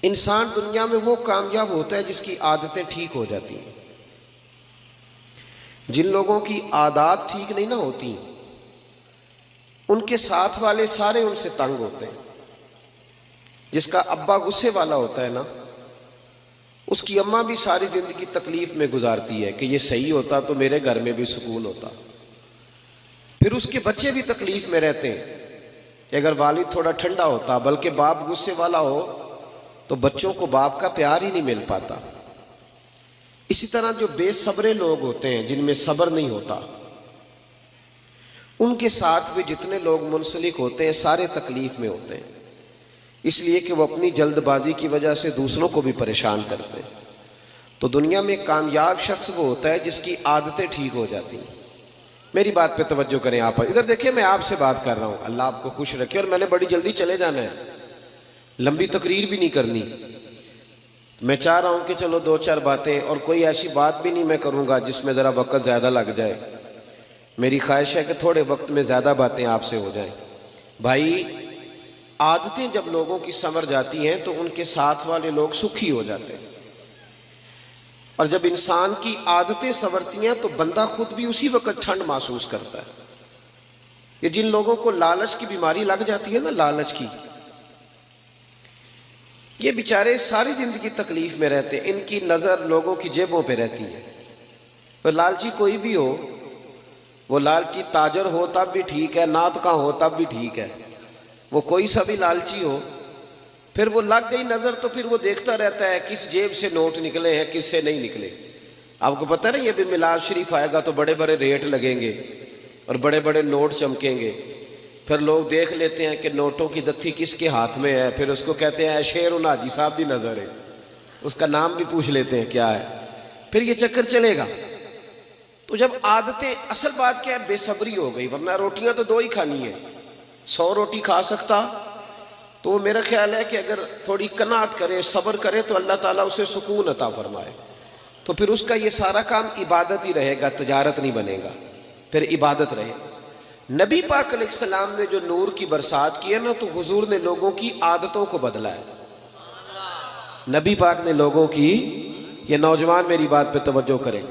انسان دنیا میں وہ کامیاب ہوتا ہے جس کی عادتیں ٹھیک ہو جاتی ہیں۔ جن لوگوں کی عادات ٹھیک نہیں نہ ہوتی ان کے ساتھ والے سارے ان سے تنگ ہوتے ہیں۔ جس کا ابا غصے والا ہوتا ہے نا، اس کی اماں بھی ساری زندگی تکلیف میں گزارتی ہے کہ یہ صحیح ہوتا تو میرے گھر میں بھی سکون ہوتا۔ پھر اس کے بچے بھی تکلیف میں رہتے ہیں کہ اگر والد تھوڑا ٹھنڈا ہوتا بلکہ باپ غصے والا ہو تو بچوں کو باپ کا پیار ہی نہیں مل پاتا۔ اسی طرح جو بے صبرے لوگ ہوتے ہیں، جن میں صبر نہیں ہوتا، ان کے ساتھ بھی جتنے لوگ منسلک ہوتے ہیں سارے تکلیف میں ہوتے ہیں، اس لیے کہ وہ اپنی جلد بازی کی وجہ سے دوسروں کو بھی پریشان کرتے ہیں۔ تو دنیا میں کامیاب شخص وہ ہوتا ہے جس کی عادتیں ٹھیک ہو جاتی ہیں۔ میری بات پہ توجہ کریں، آپ ادھر دیکھیں، میں آپ سے بات کر رہا ہوں، اللہ آپ کو خوش رکھے، اور میں نے بڑی جلدی چلے جانا ہے، لمبی تقریر بھی نہیں کرنی۔ میں چاہ رہا ہوں کہ چلو دو چار باتیں، اور کوئی ایسی بات بھی نہیں میں کروں گا جس میں ذرا وقت زیادہ لگ جائے۔ میری خواہش ہے کہ تھوڑے وقت میں زیادہ باتیں آپ سے ہو جائیں۔ بھائی، عادتیں جب لوگوں کی سنور جاتی ہیں تو ان کے ساتھ والے لوگ سکھی ہو جاتے ہیں، اور جب انسان کی عادتیں سنورتی ہیں تو بندہ خود بھی اسی وقت ٹھنڈ محسوس کرتا ہے۔ یہ جن لوگوں کو لالچ کی بیماری لگ جاتی ہے نا، لالچ کی، یہ بیچارے ساری زندگی تکلیف میں رہتے ہیں، ان کی نظر لوگوں کی جیبوں پہ رہتی ہے۔ تو لالچی کوئی بھی ہو، وہ لالچی تاجر ہو تب بھی ٹھیک ہے، نعت کا ہو تب بھی ٹھیک ہے، وہ کوئی سا بھی لالچی ہو، پھر وہ لگ گئی نظر تو پھر وہ دیکھتا رہتا ہے کس جیب سے نوٹ نکلے ہیں کس سے نہیں نکلے۔ آپ کو پتہ ہے نا، یہ بھی میلاد شریف آئے گا تو بڑے بڑے ریٹ لگیں گے اور بڑے بڑے نوٹ چمکیں گے، پھر لوگ دیکھ لیتے ہیں کہ نوٹوں کی دتھی کس کے ہاتھ میں ہے، پھر اس کو کہتے ہیں شیر حاجی صاحب دی نظر ہے، اس کا نام بھی پوچھ لیتے ہیں کیا ہے، پھر یہ چکر چلے گا۔ تو جب عادتیں، اصل بات کیا ہے، بے صبری ہو گئی، ورنہ روٹیاں تو دو ہی کھانی ہے، 100 روٹی کھا سکتا، تو میرا خیال ہے کہ اگر تھوڑی قناعت کرے، صبر کرے تو اللہ تعالیٰ اسے سکون عطا فرمائے، تو پھر اس کا یہ سارا کام عبادت ہی رہے گا، تجارت نہیں بنے گا، پھر عبادت رہے۔ نبی پاک علیہ السلام نے جو نور کی برسات کی ہے نا، تو حضور نے لوگوں کی عادتوں کو بدلا ہے۔ نبی پاک نے لوگوں کی، یہ نوجوان میری بات پہ توجہ کریں،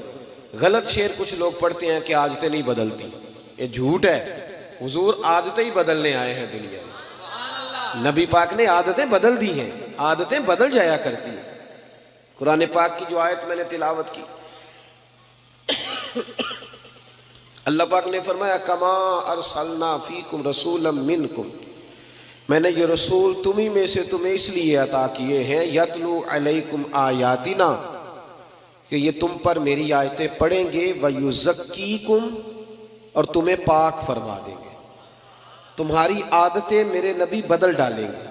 غلط شعر کچھ لوگ پڑھتے ہیں کہ عادتیں نہیں بدلتی، یہ جھوٹ ہے۔ حضور عادتیں ہی بدلنے آئے ہیں دنیا میں، نبی پاک نے عادتیں بدل دی ہیں، عادتیں بدل جایا کرتی ہیں۔ قرآن پاک کی جو آیت میں نے تلاوت کی، اللہ پاک نے فرمایا کما ارسلنا فیکم رسولا منکم، میں نے یہ رسول تمہیں میں سے تمہیں اس لیے عطا کیے ہیں، یتلو علیکم آیاتنا، کہ یہ تم پر میری آیتیں پڑھیں گے، ویزکیکم، اور تمہیں پاک فرما دیں گے۔ تمہاری عادتیں میرے نبی بدل ڈالیں گے،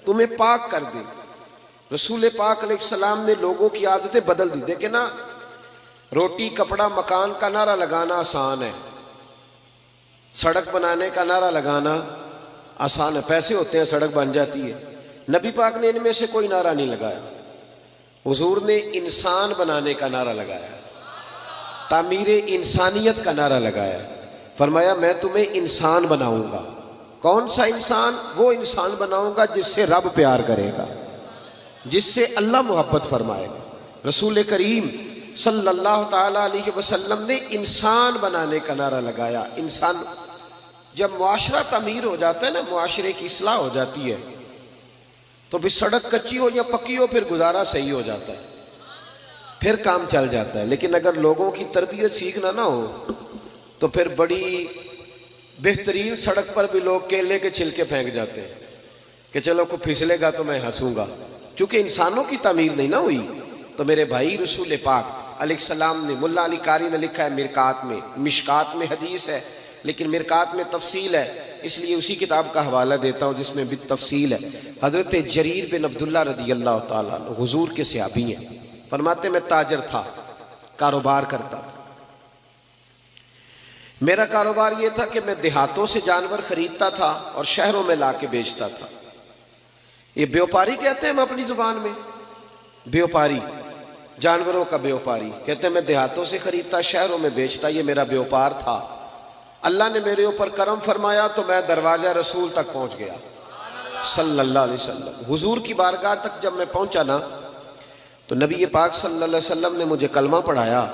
تمہیں پاک کر دیں گے۔ رسول پاک علیہ السلام نے لوگوں کی عادتیں بدل دی۔ دیکھیں نا، روٹی کپڑا مکان کا نعرہ لگانا آسان ہے، سڑک بنانے کا نعرہ لگانا آسان ہے، پیسے ہوتے ہیں سڑک بن جاتی ہے۔ نبی پاک نے ان میں سے کوئی نعرہ نہیں لگایا، حضور نے انسان بنانے کا نعرہ لگایا، تعمیر انسانیت کا نعرہ لگایا، فرمایا میں تمہیں انسان بناؤں گا۔ کون سا انسان؟ وہ انسان بناؤں گا جس سے رب پیار کرے گا، جس سے اللہ محبت فرمائے گا۔ رسول کریم صلی اللہ تعالیٰ علیہ وسلم نے انسان بنانے کا نعرہ لگایا۔ انسان، جب معاشرہ تعمیر ہو جاتا ہے نا، معاشرے کی اصلاح ہو جاتی ہے، تو پھر سڑک کچی ہو یا پکی ہو پھر گزارا صحیح ہو جاتا ہے، پھر کام چل جاتا ہے۔ لیکن اگر لوگوں کی تربیت سیکھنا نہ ہو تو پھر بڑی بہترین سڑک پر بھی لوگ کیلے کے چھلکے پھینک جاتے ہیں کہ چلو کوئی پھسلے گا تو میں ہنسوں گا، کیونکہ انسانوں کی تعمیر نہیں نہ ہوئی۔ تو میرے بھائی، رسول پاک علیہ السلام نے، ملا علی قاری نے لکھا ہے مرکات میں، مشکات میں حدیث ہے لیکن مرکات میں تفصیل ہے، اس لیے اسی کتاب کا حوالہ دیتا ہوں جس میں بھی تفصیل ہے۔ حضرت جریر بن عبداللہ رضی اللہ تعالیٰ عنہ حضور کے صحابی ہیں، فرماتے میں تاجر تھا، کاروبار کرتا تھا۔ میرا کاروبار یہ تھا کہ میں دیہاتوں سے جانور خریدتا تھا اور شہروں میں لا کے بیچتا تھا۔ یہ بیوپاری کہتے ہیں ہم اپنی زبان میں، بیوپاری، جانوروں کا بیوپاری کہتے ہیں۔ میں دیہاتوں سے خریدتا، شہروں میں بیچتا، یہ میرا بیوپار تھا۔ اللہ نے میرے اوپر کرم فرمایا تو میں دروازہ رسول تک پہنچ گیا۔ صلی اللہ علیہ وسلم۔ حضور کی بارگاہ تک جب میں پہنچا نا تو نبی پاک صلی اللہ علیہ وسلم نے مجھے کلمہ پڑھایا،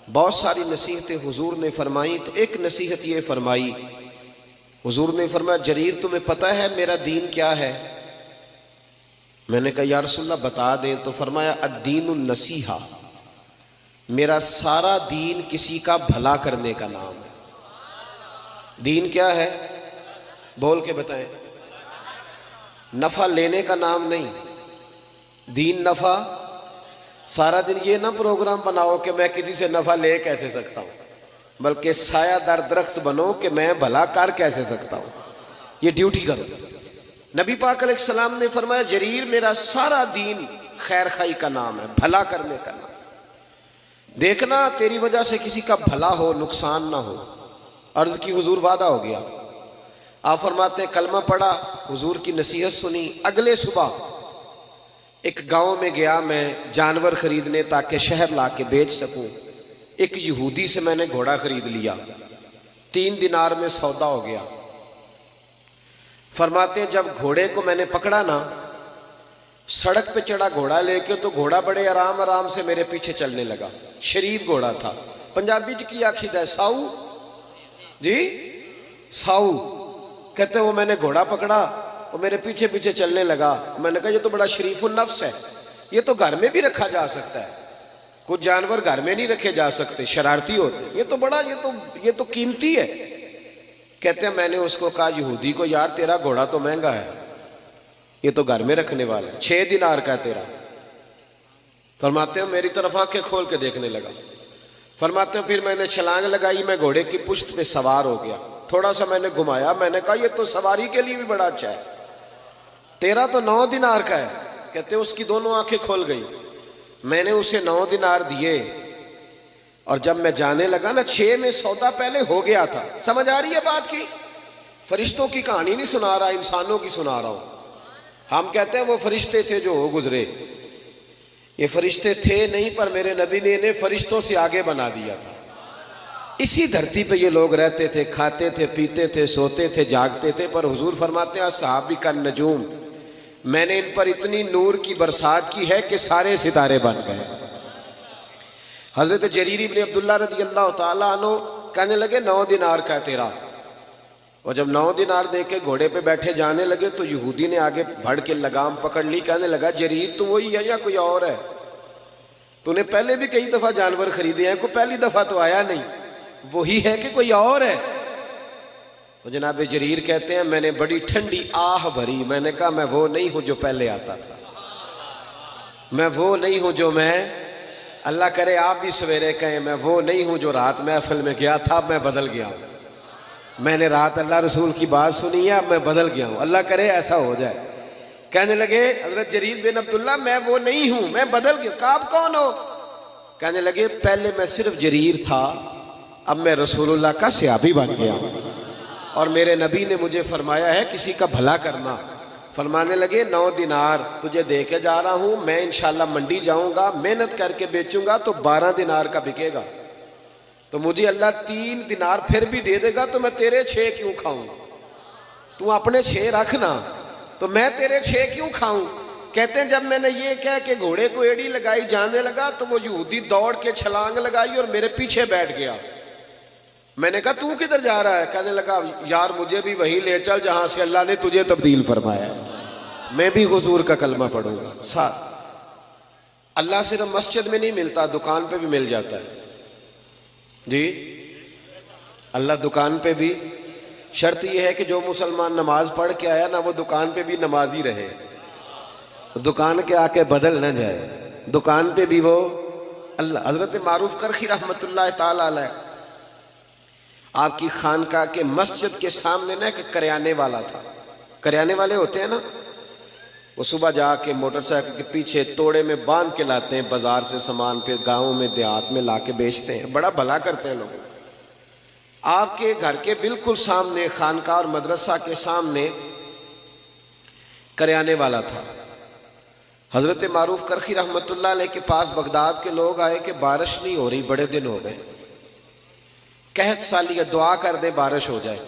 بہت ساری نصیحتیں حضور نے فرمائی، تو ایک نصیحت یہ فرمائی، حضور نے فرمایا جریر تمہیں پتہ ہے میرا دین کیا ہے؟ میں نے کہا یا رسول اللہ بتا دیں، تو فرمایا الدین النصیحہ، میرا سارا دین کسی کا بھلا کرنے کا نام ہے۔ دین کیا ہے؟ بول کے بتائیں۔ نفع لینے کا نام نہیں، دین نفع، سارا دن یہ نہ پروگرام بناؤ کہ میں کسی سے نفع لے کیسے سکتا ہوں، بلکہ سایہ در درخت بنو کہ میں بھلا کر کیسے سکتا ہوں، یہ ڈیوٹی کرو۔ نبی پاک علیہ السلام نے فرمایا جریر میرا سارا دین خیر خائی کا نام ہے، بھلا کرنے کا نام، دیکھنا تیری وجہ سے کسی کا بھلا ہو، نقصان نہ ہو۔ عرض کی حضور وعدہ ہو گیا۔ آپ فرماتے ہیں کلمہ پڑھا، حضور کی نصیحت سنی، اگلے صبح ایک گاؤں میں گیا میں جانور خریدنے تاکہ شہر لا کے بیچ سکوں۔ ایک یہودی سے میں نے گھوڑا خرید لیا، 3 دینار میں سودا ہو گیا۔ فرماتے ہیں جب گھوڑے کو میں نے پکڑا نا، سڑک پہ چڑھا گھوڑا لے کے، تو گھوڑا بڑے آرام آرام سے میرے پیچھے چلنے لگا، شریف گھوڑا تھا۔ پنجابی جی کی آخید ہے ساؤ، جی ساؤ کہتے ہیں، وہ میں نے گھوڑا پکڑا، وہ میرے پیچھے پیچھے چلنے لگا۔ میں نے کہا یہ تو بڑا شریف النفس ہے، یہ تو گھر میں بھی رکھا جا سکتا ہے، کچھ جانور گھر میں نہیں رکھے جا سکتے، شرارتی ہوتے، یہ تو قیمتی ہے۔ کہتے ہیں میں نے اس کو کہا یہودی کو، یار تیرا گھوڑا تو مہنگا ہے، یہ تو گھر میں رکھنے والا ہے، 6 دینار کا ہے تیرا۔ فرماتے ہیں میری طرف آنکھیں کھول کے دیکھنے لگا۔ فرماتے ہیں پھر میں نے چھلانگ لگائی، میں گھوڑے کی پشت پہ سوار ہو گیا، تھوڑا سا میں نے گھمایا، میں نے کہا یہ تو سواری کے لیے بھی بڑا اچھا ہے، تیرا تو 9 دینار کا ہے۔ کہتے ہیں اس کی دونوں آنکھیں کھول گئی، میں نے اسے 9 دینار دیے، اور جب میں جانے لگا نا 6 میں سودا پہلے ہو گیا تھا۔ سمجھ آ رہی ہے بات کی؟ فرشتوں کی کہانی نہیں سنا رہا، انسانوں کی سنا رہا ہوں۔ ہم کہتے ہیں وہ فرشتے تھے جو ہو گزرے، یہ فرشتے تھے نہیں، پر میرے نبی نے انہیں فرشتوں سے آگے بنا دیا تھا۔ اسی دھرتی پہ یہ لوگ رہتے تھے، کھاتے تھے، پیتے تھے، سوتے تھے، جاگتے تھے، پر حضور فرماتے ہیں صحابی کا نجوم، میں نے ان پر اتنی نور کی برسات کی ہے کہ سارے ستارے بن گئے۔ حضرت جریر بن عبداللہ رضی اللہ تعالیٰ عنہ کہنے لگے 9 دینار کا ہے تیرا، اور جب 9 دینار دے کے گھوڑے پہ بیٹھے جانے لگے تو یہودی نے آگے بڑھ کے لگام پکڑ لی، کہنے لگا جریر تو وہی ہے یا کوئی اور ہے؟ تو نے پہلے بھی کئی دفعہ جانور خریدے ہیں، کوئی پہلی دفعہ تو آیا نہیں، وہی ہے کہ کوئی اور ہے؟ تو جناب جریر کہتے ہیں میں نے بڑی ٹھنڈی آہ بھری، میں نے کہا میں وہ نہیں ہوں جو پہلے آتا تھا، میں وہ نہیں ہوں جو میں، اللہ کرے آپ بھی سویرے کہیں میں وہ نہیں ہوں جو رات محفل میں گیا تھا، میں بدل گیا ہوں، میں نے رات اللہ رسول کی بات سنی ہے، اب میں بدل گیا ہوں، اللہ کرے ایسا ہو جائے۔ کہنے لگے حضرت جریر بن عبداللہ میں وہ نہیں ہوں، میں بدل گیا۔ کہا آپ کون ہو؟ کہنے لگے پہلے میں صرف جریر تھا، اب میں رسول اللہ کا صحابی بن گیا ہوں، اور میرے نبی نے مجھے فرمایا ہے کسی کا بھلا کرنا۔ فرمانے لگے 9 دینار تجھے دے کے جا رہا ہوں، میں انشاءاللہ منڈی جاؤں گا، محنت کر کے بیچوں گا تو 12 دینار کا بکے گا، تو مجھے اللہ 3 دینار پھر بھی دے دے گا، تو میں تیرے 6 کیوں کھاؤں؟ تو اپنے 6 رکھنا، تو میں تیرے 6 کیوں کھاؤں؟ کہتے ہیں جب میں نے یہ کہہ کہ گھوڑے کو ایڑی لگائی جانے لگا تو وہ یہودی دوڑ کے چھلانگ لگائی اور میرے پیچھے بیٹھ گیا۔ میں نے کہا تو کدھر جا رہا ہے؟ کہنے لگا یار مجھے بھی وہیں لے چل جہاں سے اللہ نے تجھے تبدیل فرمایا، میں بھی حضور کا کلمہ پڑھوں گا ساتھ۔ اللہ صرف مسجد میں نہیں ملتا، دکان پہ بھی مل جاتا ہے جی، اللہ دکان پہ بھی، شرط یہ ہے کہ جو مسلمان نماز پڑھ کے آیا نا وہ دکان پہ بھی نمازی رہے، دکان کے آ کے بدل نہ جائے، دکان پہ بھی وہ اللہ۔ حضرت معروف کرخی رحمت اللہ تعالی علیہ، آپ کی خانقاہ کے مسجد کے سامنے نا ایک کریانے والا تھا، کریانے والے ہوتے ہیں نا، وہ صبح جا کے موٹر سائیکل کے پیچھے توڑے میں باندھ کے لاتے ہیں بازار سے سامان، پھر گاؤں میں دیہات میں لا کے بیچتے ہیں، بڑا بھلا کرتے ہیں لوگ۔ آپ کے گھر کے بالکل سامنے، خانقاہ اور مدرسہ کے سامنے کریانے والا تھا۔ حضرت معروف کرخی رحمت اللہ علیہ کے پاس بغداد کے لوگ آئے کہ بارش نہیں ہو رہی، بڑے دن ہو گئے، قحط سالی ہے، دعا کر دے بارش ہو جائے۔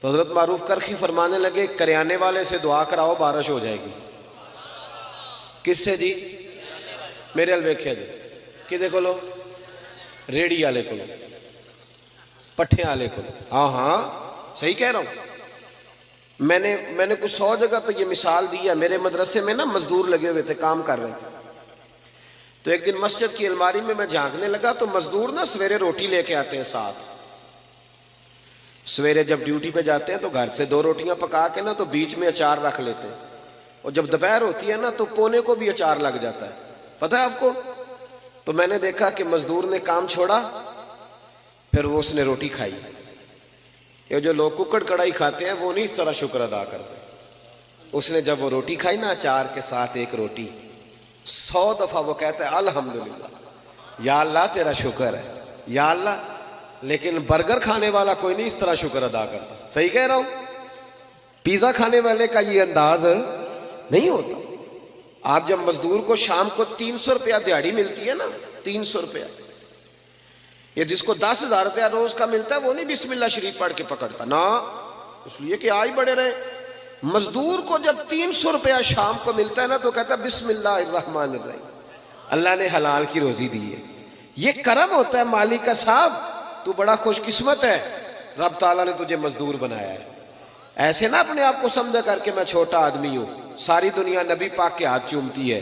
تو حضرت معروف کرخی فرمانے لگے کریانے والے سے دعا کراؤ بارش ہو جائے گی. کس سے جی؟ میرے الویکھیا جی کدے کولو؟ ریڑی والے کولو، پٹھے والے کولو. ہاں ہاں صحیح کہہ رہا ہوں. میں نے کچھ 100 جگہ پہ یہ مثال دی ہے. میرے مدرسے میں نا مزدور لگے ہوئے تھے، کام کر رہے تھے. تو ایک دن مسجد کی الماری میں جھانکنے لگا تو مزدور نا سویرے روٹی لے کے آتے ہیں ساتھ. سویرے جب ڈیوٹی پہ جاتے ہیں تو گھر سے 2 روٹیاں پکا کے نا تو بیچ میں اچار رکھ لیتے ہیں، اور جب دوپہر ہوتی ہے نا تو پونے کو بھی اچار لگ جاتا ہے. پتہ ہے آپ کو؟ تو میں نے دیکھا کہ مزدور نے کام چھوڑا، پھر وہ اس نے روٹی کھائی. یہ جو لوگ ککڑ کڑائی کھاتے ہیں وہ نہیں اس طرح شکر ادا کرتے. اس نے جب وہ روٹی کھائی نا اچار کے ساتھ ایک روٹی، 100 دفعہ وہ کہتا ہے الحمدللہ، یا اللہ تیرا شکر ہے یا اللہ. لیکن برگر کھانے والا کوئی نہیں اس طرح شکر ادا کرتا. صحیح کہہ رہا ہوں؟ پیزا کھانے والے کا یہ انداز نہیں ہوتا. آپ جب مزدور کو شام کو 300 روپیہ دیہڑی ملتی ہے نا، 300 روپیہ، یہ جس کو 10,000 روپیہ روز کا ملتا ہے وہ نہیں بسم اللہ شریف پڑھ کے پکڑتا نا، اس لیے کہ آج بڑے رہے. مزدور کو جب 300 روپیہ شام کو ملتا ہے نا تو کہتا ہے بسم اللہ الرحمن الرحیم، اللہ نے حلال کی روزی دی ہے. یہ کرم ہوتا ہے مالک کا. صاحب تو بڑا خوش قسمت ہے، رب تعالیٰ نے تجھے مزدور بنایا ہے. ایسے نہ اپنے آپ کو سمجھا کر کے میں چھوٹا آدمی ہوں. ساری دنیا نبی پاک کے ہاتھ چومتی ہے.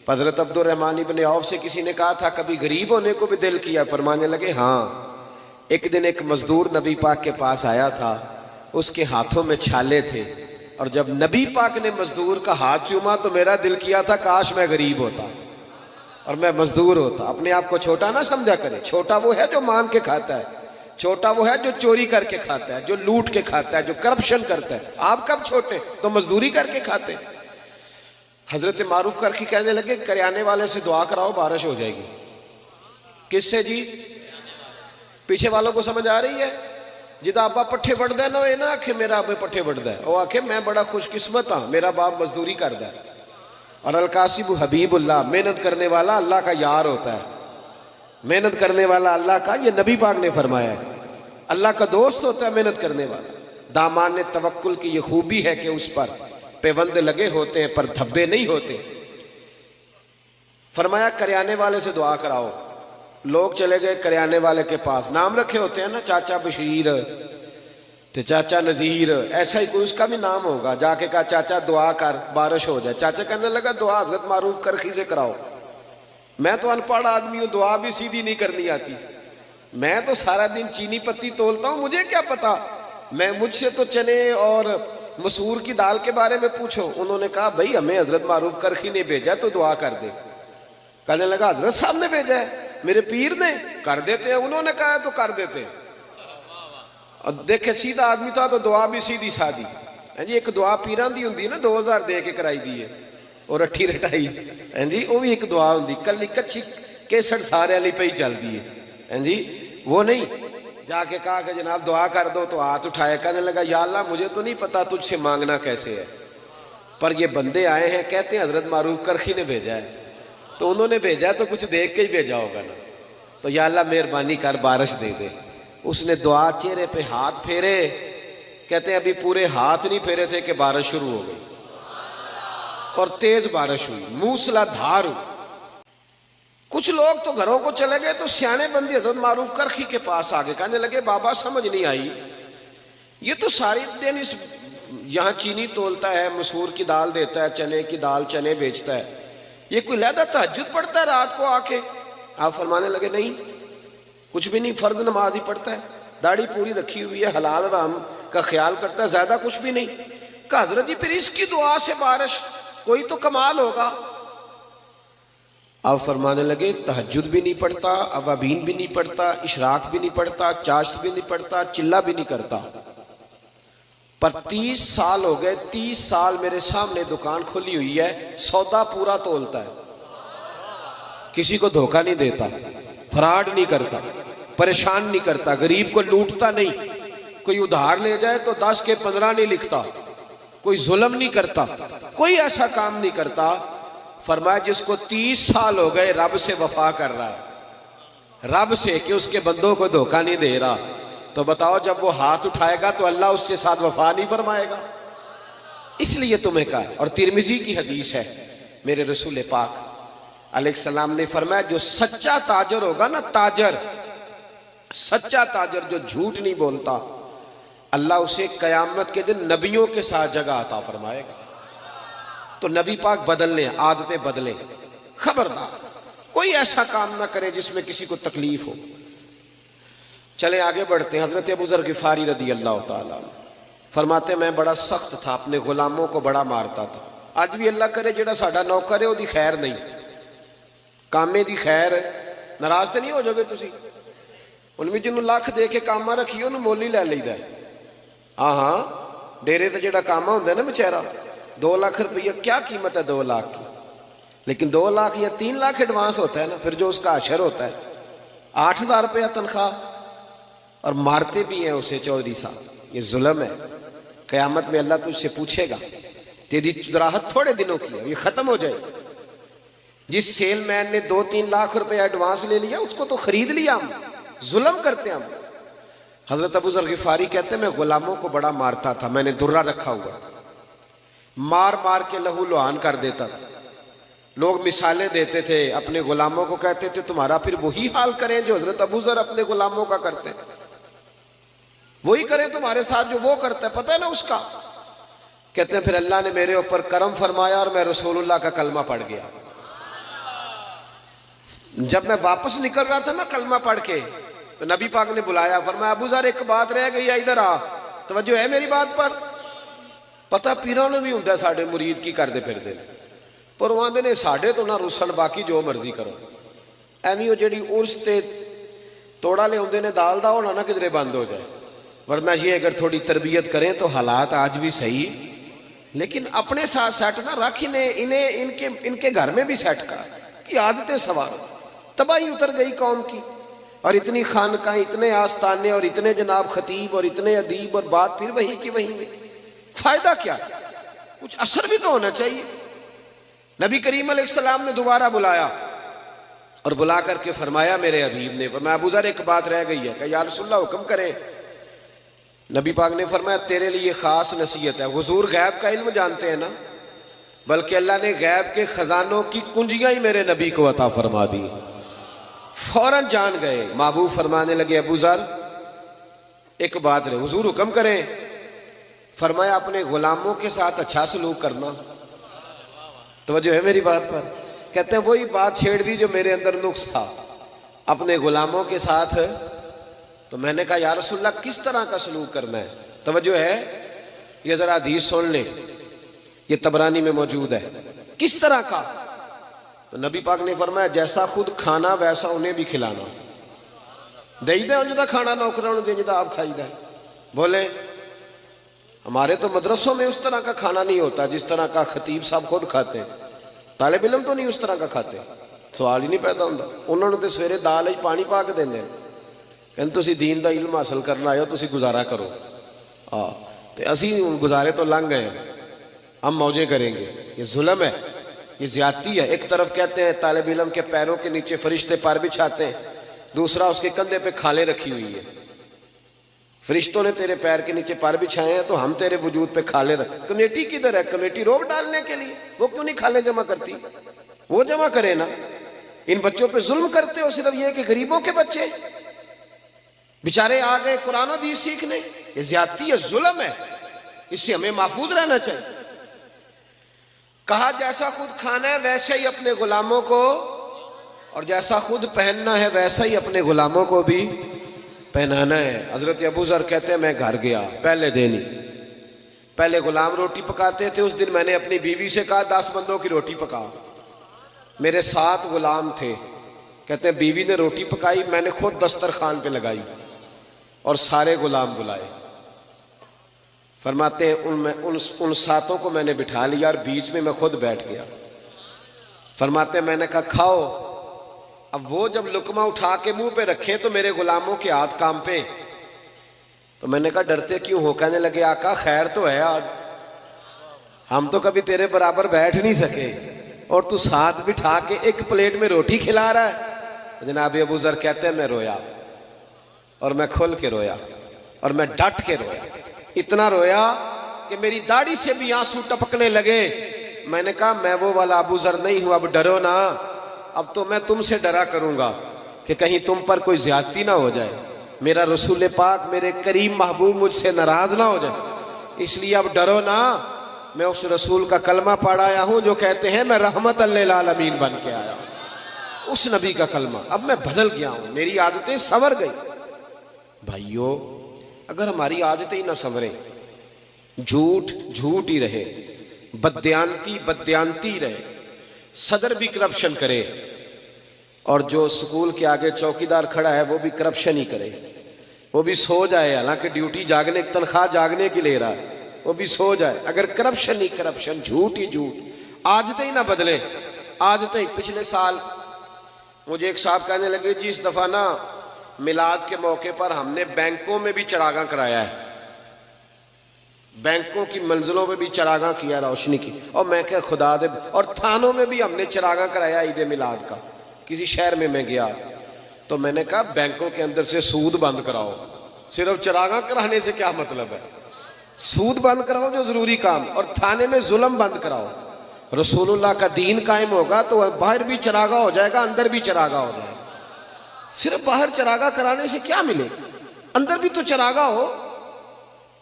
حضرت عبد الرحمن ابن عوف سے کسی نے کہا تھا کبھی غریب ہونے کو بھی دل کیا؟ فرمانے لگے ہاں. ایک دن ایک مزدور نبی پاک کے پاس آیا تھا، اس کے ہاتھوں میں چھالے تھے، اور جب نبی پاک نے مزدور کا ہاتھ چوما تو میرا دل کیا تھا کاش میں غریب ہوتا اور میں مزدور ہوتا. اپنے آپ کو چھوٹا نہ سمجھا کرے. چھوٹا وہ ہے جو مانگ کے کھاتا ہے، چھوٹا وہ ہے جو چوری کر کے کھاتا ہے، جو لوٹ کے کھاتا ہے، جو کرپشن کرتا ہے. آپ کب چھوٹے؟ تو مزدوری کر کے کھاتے. حضرت معروف کرخی کہنے لگے کریانے والے سے دعا کراؤ بارش ہو جائے گی. کس سے جی؟ پیچھے والوں کو سمجھ آ رہی ہے؟ جدا ابا پٹھے بڑھتا ہے نا یہ نہ آکھے میرا ابا پٹھے بڑھتا ہے، وہ آکھے میں بڑا خوش قسمت ہاں میرا باپ مزدوری کرتا ہے. اور القاسب حبیب اللہ، محنت کرنے والا اللہ کا یار ہوتا ہے. محنت کرنے والا اللہ کا، یہ نبی پاک نے فرمایا ہے، اللہ کا دوست ہوتا ہے محنت کرنے والا. دامان توکل کی یہ خوبی ہے کہ اس پر پیوند لگے ہوتے ہیں پر دھبے نہیں ہوتے. فرمایا کریانے والے سے دعا کراؤ. لوگ چلے گئے کریانے والے کے پاس. نام رکھے ہوتے ہیں نا، چاچا بشیر تے چاچا نذیر، ایسا ہی کوئی اس کا بھی نام ہوگا. جا کے کہا چاچا دعا کر بارش ہو جائے. چاچا کہنے لگا دعا حضرت معروف کرخی سے کراؤ. میں تو ان پڑھ آدمی ہوں، دعا بھی سیدھی نہیں کرنی آتی. میں تو سارا دن چینی پتی تولتا ہوں، مجھے کیا پتا. مجھ سے تو چنے اور مسور کی دال کے بارے میں پوچھو. انہوں نے کہا بھائی ہمیں حضرت معروف کرخی نے بھیجا تو دعا کر دے. کہنے لگا حضرت صاحب نے بھیجا ہے، میرے پیر نے، کر دیتے ہیں. انہوں نے کہا تو کر دیتے. اور دیکھے سیدھا آدمی تھا تو دعا بھی سیدھی سادھی. جی ایک دعا پیران دی ہوندی ہے نا، 2000 دے کے کرائی دی ہے اور اٹھی رٹائی. جی وہ بھی ایک دعا ہوندی، کلی کچھی کیسٹ سارے والی پہ ہی چل دی ہے. جی وہ نہیں. جا کے کہا کہ جناب دعا کر دو تو ہاتھ اٹھائے. کہنے لگا یا اللہ مجھے تو نہیں پتا تجھ سے مانگنا کیسے ہے، پر یہ بندے آئے ہیں کہتے ہیں حضرت معروف کرخی نے بھیجا ہے، تو انہوں نے بھیجا تو کچھ دیکھ کے ہی بھیجا ہوگا نا. تو یا اللہ مہربانی کر بارش دے دے. اس نے دعا چہرے پہ ہاتھ پھیرے. کہتے ہیں ابھی پورے ہاتھ نہیں پھیرے تھے کہ بارش شروع ہو گئی اور تیز بارش ہوئی، موسلا دھار ہوئی. کچھ لوگ تو گھروں کو چلے گئے تو سیانے بندی حضرت معروف کرخی کے پاس آگے. کہنے لگے بابا سمجھ نہیں آئی، یہ تو ساری دن اس یہاں چینی تولتا ہے، مسور کی دال دیتا ہے، چنے کی دال چنے بیچتا ہے، یہ کوئی لہذا تہجد پڑھتا ہے رات کو آ کے؟ آپ فرمانے لگے نہیں کچھ بھی نہیں، فرض نماز ہی پڑھتا ہے، داڑھی پوری رکھی ہوئی ہے، حلال حرام کا خیال کرتا ہے، زیادہ کچھ بھی نہیں. کہا حضرت جی پھر اس کی دعا سے بارش، کوئی تو کمال ہوگا. آپ فرمانے لگے تہجد بھی نہیں پڑھتا، اوابین بھی نہیں پڑھتا، اشراق بھی نہیں پڑھتا، چاشت بھی نہیں پڑھتا، چلہ بھی نہیں کرتا، پر 30 سال ہو گئے، 30 سال میرے سامنے دکان کھلی ہوئی ہے، سودا پورا تولتا ہے، کسی کو دھوکہ نہیں دیتا، فراڈ نہیں کرتا، پریشان نہیں کرتا، غریب کو لوٹتا نہیں، کوئی ادھار لے جائے تو 10 کے 15 نہیں لکھتا، کوئی ظلم نہیں کرتا، کوئی ایسا کام نہیں کرتا. فرمایا جس کو 30 سال ہو گئے رب سے وفا کر رہا ہے، رب سے کہ اس کے بندوں کو دھوکہ نہیں دے رہا، تو بتاؤ جب وہ ہاتھ اٹھائے گا تو اللہ اس کے ساتھ وفا نہیں فرمائے گا؟ اس لیے تمہیں کہا. اور ترمذی کی حدیث ہے، میرے رسول پاک علیہ السلام نے فرمایا جو سچا تاجر ہوگا نا، تاجر، سچا تاجر جو جھوٹ نہیں بولتا، اللہ اسے قیامت کے دن نبیوں کے ساتھ جگہ عطا فرمائے گا. تو نبی پاک بدل لیں، عادتیں بدلیں. خبردار کوئی ایسا کام نہ کرے جس میں کسی کو تکلیف ہو. چلیں آگے بڑھتے ہیں. حضرت ابو ذر غفاری رضی اللہ تعالیٰ عنہ فرماتے میں بڑا سخت تھا، اپنے غلاموں کو بڑا مارتا تھا. اج بھی اللہ کرے جڑا ساڈا نوکر ہے وہ دی خیر نہیں، کامے دی خیر ہے. ناراض تے نہیں ہو جاؤ گے تسی؟ ان میں جنوں لاکھ دے کے کاما رکھیے انہوں مول ہی لے لیدا ہے. ہاں ڈیرے تے جڑا کاما ہوندا ہے نا بیچارہ، 2 لاکھ روپیہ کیا قیمت ہے 2 لاکھ کی، لیکن 2 لاکھ یا 3 لاکھ ایڈوانس ہوتا ہے نا، پھر جو اس کا اشر ہوتا ہے 8,000 روپیہ تنخواہ، اور مارتے بھی ہیں اسے. چودھری صاحب یہ ظلم ہے. قیامت میں اللہ تجھ سے پوچھے گا، تیری راحت تھوڑے دنوں کی ہے، یہ ختم ہو جائے. جس سیل مین نے 2-3 لاکھ روپیہ ایڈوانس لے لیا اس کو تو خرید لیا ہم. ظلم کرتے ہیں ہم. حضرت ابو ذر غفاری کہتے ہیں میں غلاموں کو بڑا مارتا تھا، میں نے درہ رکھا ہوا تھا، مار مار کے لہو لہان کر دیتا تھا. لوگ مثالیں دیتے تھے، اپنے غلاموں کو کہتے تھے تمہارا پھر وہی حال کریں جو حضرت ابو ذر اپنے غلاموں کا کرتے، وہی کریں تمہارے ساتھ جو وہ کرتا ہے، پتہ ہے نا اس کا. کہتے ہیں پھر اللہ نے میرے اوپر کرم فرمایا اور میں رسول اللہ کا کلمہ پڑھ گیا. جب میں واپس نکل رہا تھا نا کلمہ پڑھ کے، تو نبی پاک نے بلایا، فرمایا ابو ذر ایک بات رہ گئی ہے، ادھر آ، توجہ ہے میری بات پر. پتہ پیروں نے بھی ہوندا ساڈے مرید کی کردے پھردے نے، پر وہ آندے نے ساڈے تو نہ رسن، باقی جو مرضی کرو. ایویں وہ جڑی عرس تے توڑا لے ہوندے نے دال دا، ہونا نہ کدھرے بند ہو جائے. ورنہ یہ اگر تھوڑی تربیت کریں تو حالات آج بھی صحیح، لیکن اپنے ساتھ سیٹ نہ رکھ، انہیں ان کے گھر میں بھی سیٹ کر کی عادتیں سوارو. تباہی اتر گئی قوم کی، اور اتنی خانقاہیں، اتنے آستانے، اور اتنے جناب خطیب، اور اتنے ادیب، اور بات پھر وہی کی وہی میں. فائدہ کیا؟ کچھ اثر بھی تو ہونا چاہیے. نبی کریم علیہ السلام نے دوبارہ بلایا، اور بلا کر کے فرمایا میرے حبیب نے، میں ابو ذر ایک بات رہ گئی ہے. کہ یا رسول اللہ حکم کریں. نبی پاک نے فرمایا تیرے لیے خاص نصیحت ہے. حضور غیب کا علم جانتے ہیں نا، بلکہ اللہ نے غیب کے خزانوں کی کنجیاں ہی میرے نبی کو عطا فرما دی. فوراً جان گئے. محبوب فرمانے لگے ابو ذر ایک بات رہے. حضور حکم کریں. فرمایا اپنے غلاموں کے ساتھ اچھا سلوک کرنا. توجہ ہے میری بات پر؟ کہتے ہیں وہی بات چھیڑ دی جو میرے اندر نقص تھا، اپنے غلاموں کے ساتھ. تو میں نے کہا یا رسول اللہ کس طرح کا سلوک کرنا ہے؟ توجہ ہے، یہ ذرا حدیث سن لیں، یہ طبرانی میں موجود ہے. کس طرح کا؟ تو نبی پاک نے فرمایا جیسا خود کھانا ویسا انہیں بھی کھلانا. دئی دے انجدہ کھانا نوکروں دے جدہ آپ کھائی دے. بولے ہمارے تو مدرسوں میں اس طرح کا کھانا نہیں ہوتا جس طرح کا خطیب صاحب خود کھاتے ہیں. طالب علم تو نہیں اس طرح کا کھاتے. سوال ہی نہیں پیدا ہوتا. انہوں نے تو سویرے دال ہی پانی پا کے دینے، کہتے تسی دین دا علم حاصل کرنا آئے ہو، تسی گزارا کرو. تو اسی گزارے تو لنگ گئے، ہم موجے کریں گے. یہ ظلم ہے، یہ زیادتی ہے. ایک طرف کہتے ہیں طالب علم کے پیروں کے نیچے فرشتے پر بچھاتے ہیں، دوسرا اس کے کندھے پہ کھالیں رکھی ہوئی ہے. فرشتوں نے تیرے پیر کے نیچے پر بچھائے ہیں تو ہم تیرے وجود پہ کھالیں رکھ. کمیٹی کدھر ہے؟ کمیٹی روب ڈالنے کے لیے. وہ کیوں نہیں کھالیں جمع کرتی؟ وہ جمع کرے نا. ان بچوں پہ ظلم کرتے ہو صرف یہ کہ غریبوں کے بچے بیچارے آ گئے قرآن و حدیث سیکھنے. یہ زیادتی ہے، ظلم ہے. اس سے ہمیں محفوظ رہنا چاہیے. کہا جیسا خود کھانا ہے ویسے ہی اپنے غلاموں کو، اور جیسا خود پہننا ہے ویسا ہی اپنے غلاموں کو بھی پہنانا ہے. حضرت ابو ذر کہتے ہیں میں گھر گیا پہلے دن ہی. پہلے غلام روٹی پکاتے تھے. اس دن میں نے اپنی بیوی سے کہا 10 بندوں کی روٹی پکا. میرے 7 غلام تھے. کہتے ہیں بیوی نے روٹی پکائی، میں نے خود دسترخوان پہ لگائی اور سارے غلام بلائے. فرماتے ہیں ان 7 کو میں نے بٹھا لیا اور بیچ میں خود بیٹھ گیا. فرماتے ہیں میں نے کہا کھاؤ. اب وہ جب لقمہ اٹھا کے منہ پہ رکھے تو میرے غلاموں کے ہاتھ کام پہ. تو میں نے کہا ڈرتے کیوں ہو؟ کہنے لگے آقا خیر تو ہے آج، ہم تو کبھی تیرے برابر بیٹھ نہیں سکے اور تو ساتھ بٹھا کے ایک پلیٹ میں روٹی کھلا رہا ہے. جناب ابو ذر کہتے ہیں میں رویا اور میں کھل کے رویا. اور میں ڈٹ کے رویا، اتنا رویا کہ میری داڑھی سے بھی آنسو ٹپکنے لگے۔ میں نے کہا میں وہ والا ابو ذر نہیں ہوں، اب ڈرو نا، اب تو میں تم سے ڈرا کروں گا کہ کہیں تم پر کوئی زیادتی نہ ہو جائے، میرا رسول پاک میرے کریم محبوب مجھ سے ناراض نہ ہو جائے، اس لیے اب ڈرو نا۔ میں اس رسول کا کلمہ پڑھ آیا ہوں جو کہتے ہیں میں رحمت للعالمین بن کے آیا ہوں، اس نبی کا کلمہ۔ اب میں بدل گیا ہوں، میری عادتیں سنور گئی۔ بھائیو، اگر ہماری عادتیں ہی نہ سنوریں، جھوٹ جھوٹ ہی رہے، بددیانتی بددیانتی رہے، صدر بھی کرپشن کرے، اور جو سکول کے آگے چوکیدار کھڑا ہے وہ بھی کرپشن ہی کرے، وہ بھی سو جائے، حالانکہ ڈیوٹی جاگنے کی تنخواہ جاگنے کی لے رہا ہے، وہ بھی سو جائے، اگر کرپشن ہی کرپشن، جھوٹ ہی جھوٹ، عادتیں ہی نہ بدلے، عادتیں۔ پچھلے سال مجھے ایک صاحب کہنے لگے جی اس دفعہ نا میلاد کے موقع پر ہم نے بینکوں میں بھی چراغاں کرایا ہے، بینکوں کی منزلوں میں بھی چراغاں کیا، روشنی کی، اور میں کہ خدا دے، اور تھانوں میں بھی ہم نے چراغاں کرایا عید میلاد کا۔ کسی شہر میں گیا تو میں نے کہا بینکوں کے اندر سے سود بند کراؤ، صرف چراغاں کرانے سے کیا مطلب ہے؟ سود بند کراؤ جو ضروری کام، اور تھانے میں ظلم بند کراؤ۔ رسول اللہ کا دین قائم ہوگا تو باہر بھی چراغا ہو جائے گا، اندر بھی چراغا ہو جائے گا۔ صرف باہر چراغا کرانے سے کیا ملے، اندر بھی تو چراغا ہو